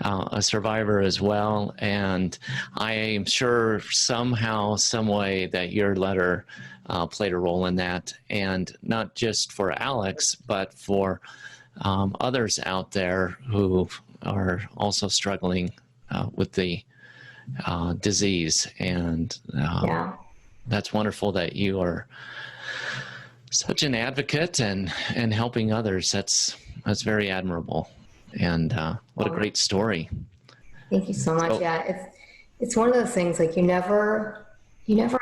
a survivor as well. And I am sure somehow, some way that your letter played a role in that. And not just for Alex, but for others out there who are also struggling with the disease. And that's wonderful that you are such an advocate and helping others. That's very admirable. And what a great story. Thank you so much. So, yeah, it's one of those things, like, you never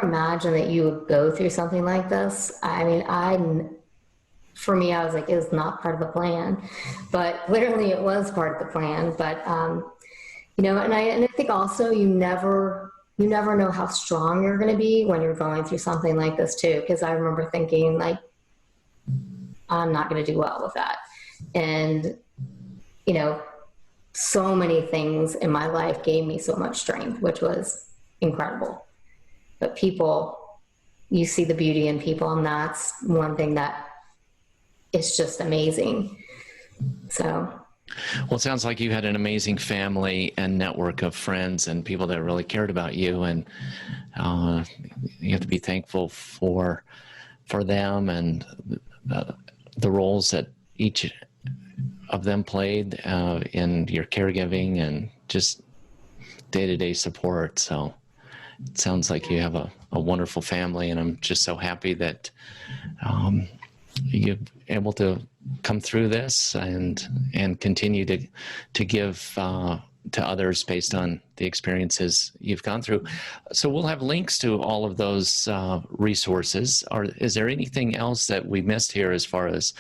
imagine that you would go through something like this. I mean, for me, I was like, it was not part of the plan, but literally it was part of the plan. But, you know, and I think also you never know how strong you're going to be when you're going through something like this too. Because I remember thinking, like, I'm not going to do well with that. And, you know, so many things in my life gave me so much strength, which was incredible. But people, you see the beauty in people, and that's one thing that is just amazing. So. Well, it sounds like you had an amazing family and network of friends and people that really cared about you, and you have to be thankful for them and the roles that each of them played in your caregiving and just day-to-day support. So it sounds like you have a wonderful family, and I'm just so happy that you're able to come through this and continue to give to others based on the experiences you've gone through. So we'll have links to all of those resources. Is there anything else that we missed here as far as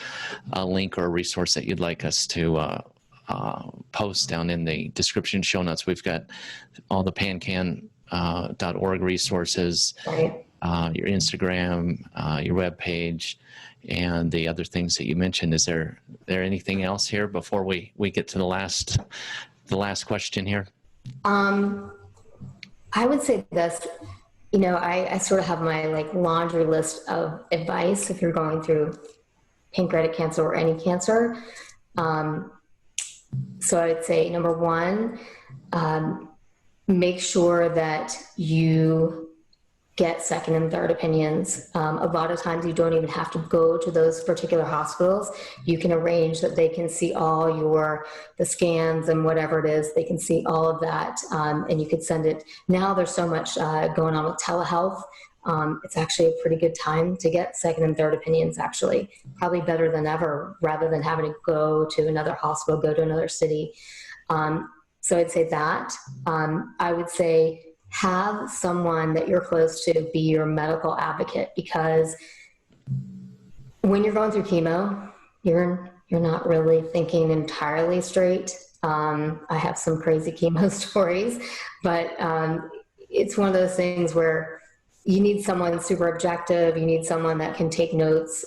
a link or a resource that you'd like us to post down in the description show notes? We've got all the pancan.org resources, your Instagram, your webpage, and the other things that you mentioned. Is there anything else here before we get to the last question here? I would say this, you know, I sort of have my like laundry list of advice if you're going through pancreatic cancer or any cancer. So I would say, number one, make sure that you get second and third opinions. A lot of times you don't even have to go to those particular hospitals. You can arrange that they can see all the scans and whatever it is, they can see all of that. And you could send it. Now there's so much going on with telehealth. It's actually a pretty good time to get second and third opinions, actually. Probably better than ever, rather than having to go to another hospital, go to another city. So I'd say that. I would say, have someone that you're close to be your medical advocate, because when you're going through chemo, you're not really thinking entirely straight. I have some crazy chemo stories, but it's one of those things where you need someone super objective. You need someone that can take notes,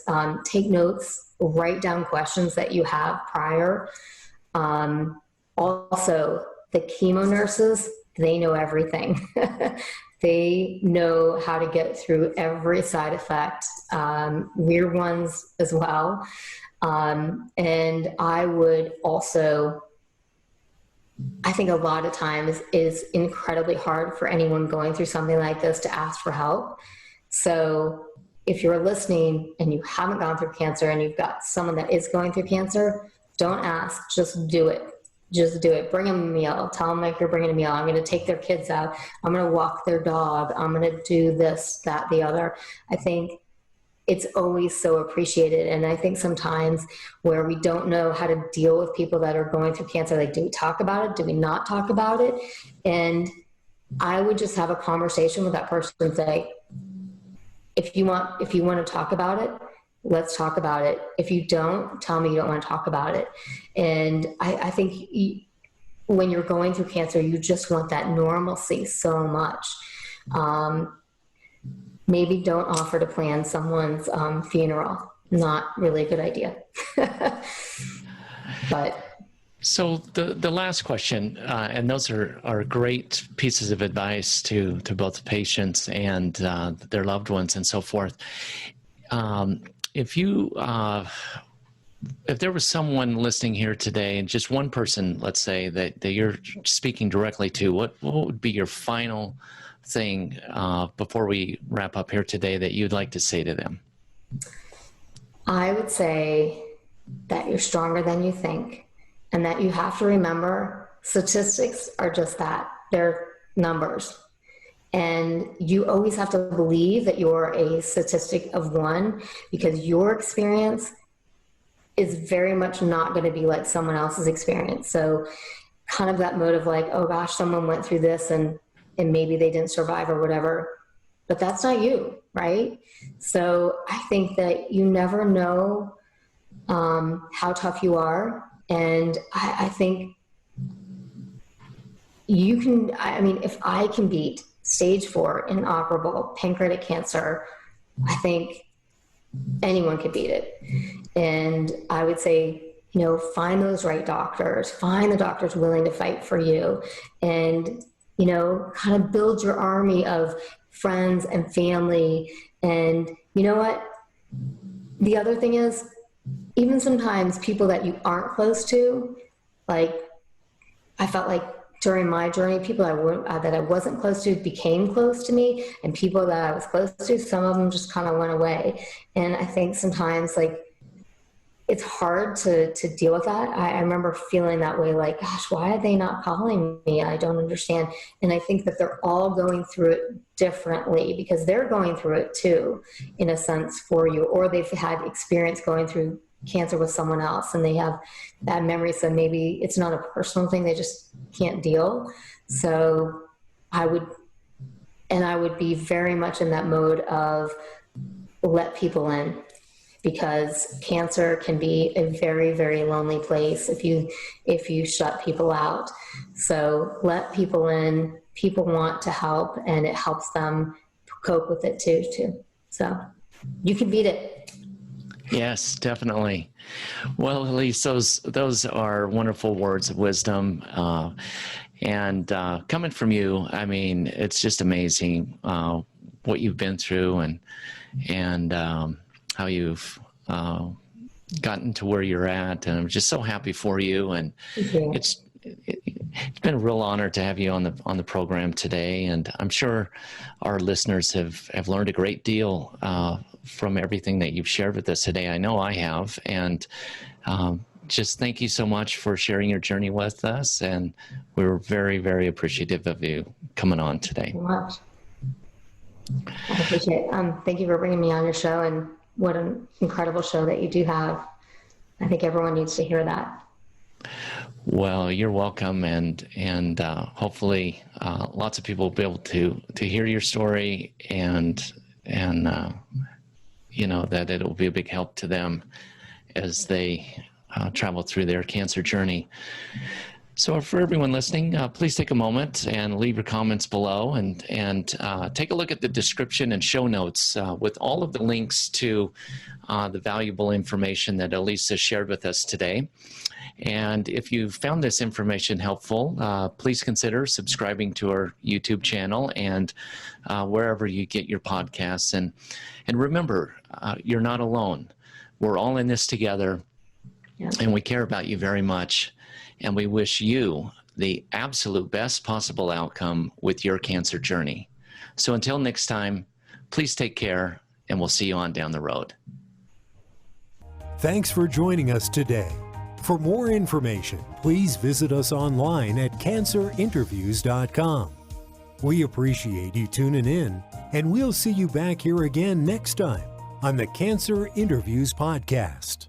write down questions that you have prior. Also, the chemo nurses, they know everything. They know how to get through every side effect, weird ones as well. And I would also, I think a lot of times is incredibly hard for anyone going through something like this to ask for help. So if you're listening and you haven't gone through cancer and you've got someone that is going through cancer, don't ask, just do it. Just do it. Bring them a meal. Tell them, like, you're bringing a meal. I'm going to take their kids out. I'm going to walk their dog. I'm going to do this, that, the other. I think it's always so appreciated. And I think sometimes where we don't know how to deal with people that are going through cancer, like, do we talk about it? Do we not talk about it? And I would just have a conversation with that person and say, if you want to talk about it, let's talk about it. If you don't, tell me you don't want to talk about it. And I think when you're going through cancer, you just want that normalcy so much. Maybe don't offer to plan someone's funeral. Not really a good idea. But so the last question, and those are great pieces of advice to both patients and their loved ones and so forth. If there was someone listening here today, and just one person, let's say, that you're speaking directly to, what would be your final thing before we wrap up here today that you'd like to say to them? I would say that you're stronger than you think, and that you have to remember statistics are just that. They're numbers. And you always have to believe that you're a statistic of one, because your experience is very much not going to be like someone else's experience. So kind of that motive, like, oh gosh, someone went through this and maybe they didn't survive or whatever, but that's not you, right? So I think that you never know how tough you are. And I think you can, if I can beat stage 4 inoperable pancreatic cancer, I think anyone could beat it. And I would say, find those right doctors, find the doctors willing to fight for you, and, kind of build your army of friends and family. And you know what? The other thing is, even sometimes people that you aren't close to, like, I felt like during my journey, people that I wasn't close to became close to me, and people that I was close to, some of them just kind of went away. And I think sometimes, like, it's hard to deal with that. I remember feeling that way, like, gosh, why are they not calling me? I don't understand. And I think that they're all going through it differently, because they're going through it too, in a sense, for you, or they've had experience going through cancer with someone else, and they have that memory. So maybe it's not a personal thing, they just can't deal. So I would be very much in that mode of let people in, because cancer can be a very, very lonely place if you shut people out. So let people in. People want to help, and it helps them cope with it too. So you can beat it. Yes, definitely. Well, Elise, those are wonderful words of wisdom. And coming from you, I mean, it's just amazing what you've been through and how you've gotten to where you're at. And I'm just so happy for you. And it's been a real honor to have you on the program today. And I'm sure our listeners have learned a great deal from everything that you've shared with us today. I know I have. And just thank you so much for sharing your journey with us. And we're very, very appreciative of you coming on today. Thank you so much. I appreciate it. Thank you for bringing me on your show, and what an incredible show that you do have. I think everyone needs to hear that. Well, you're welcome, and hopefully lots of people will be able to hear your story, and that it'll be a big help to them as they travel through their cancer journey. So for everyone listening, please take a moment and leave your comments below, and take a look at the description and show notes with all of the links to the valuable information that Elise has shared with us today. And if you found this information helpful, please consider subscribing to our YouTube channel and wherever you get your podcasts. And remember, you're not alone. We're all in this together, and we care about you very much. And we wish you the absolute best possible outcome with your cancer journey. So until next time, please take care, and we'll see you on down the road. Thanks for joining us today. For more information, please visit us online at cancerinterviews.com. We appreciate you tuning in, and we'll see you back here again next time on the Cancer Interviews podcast.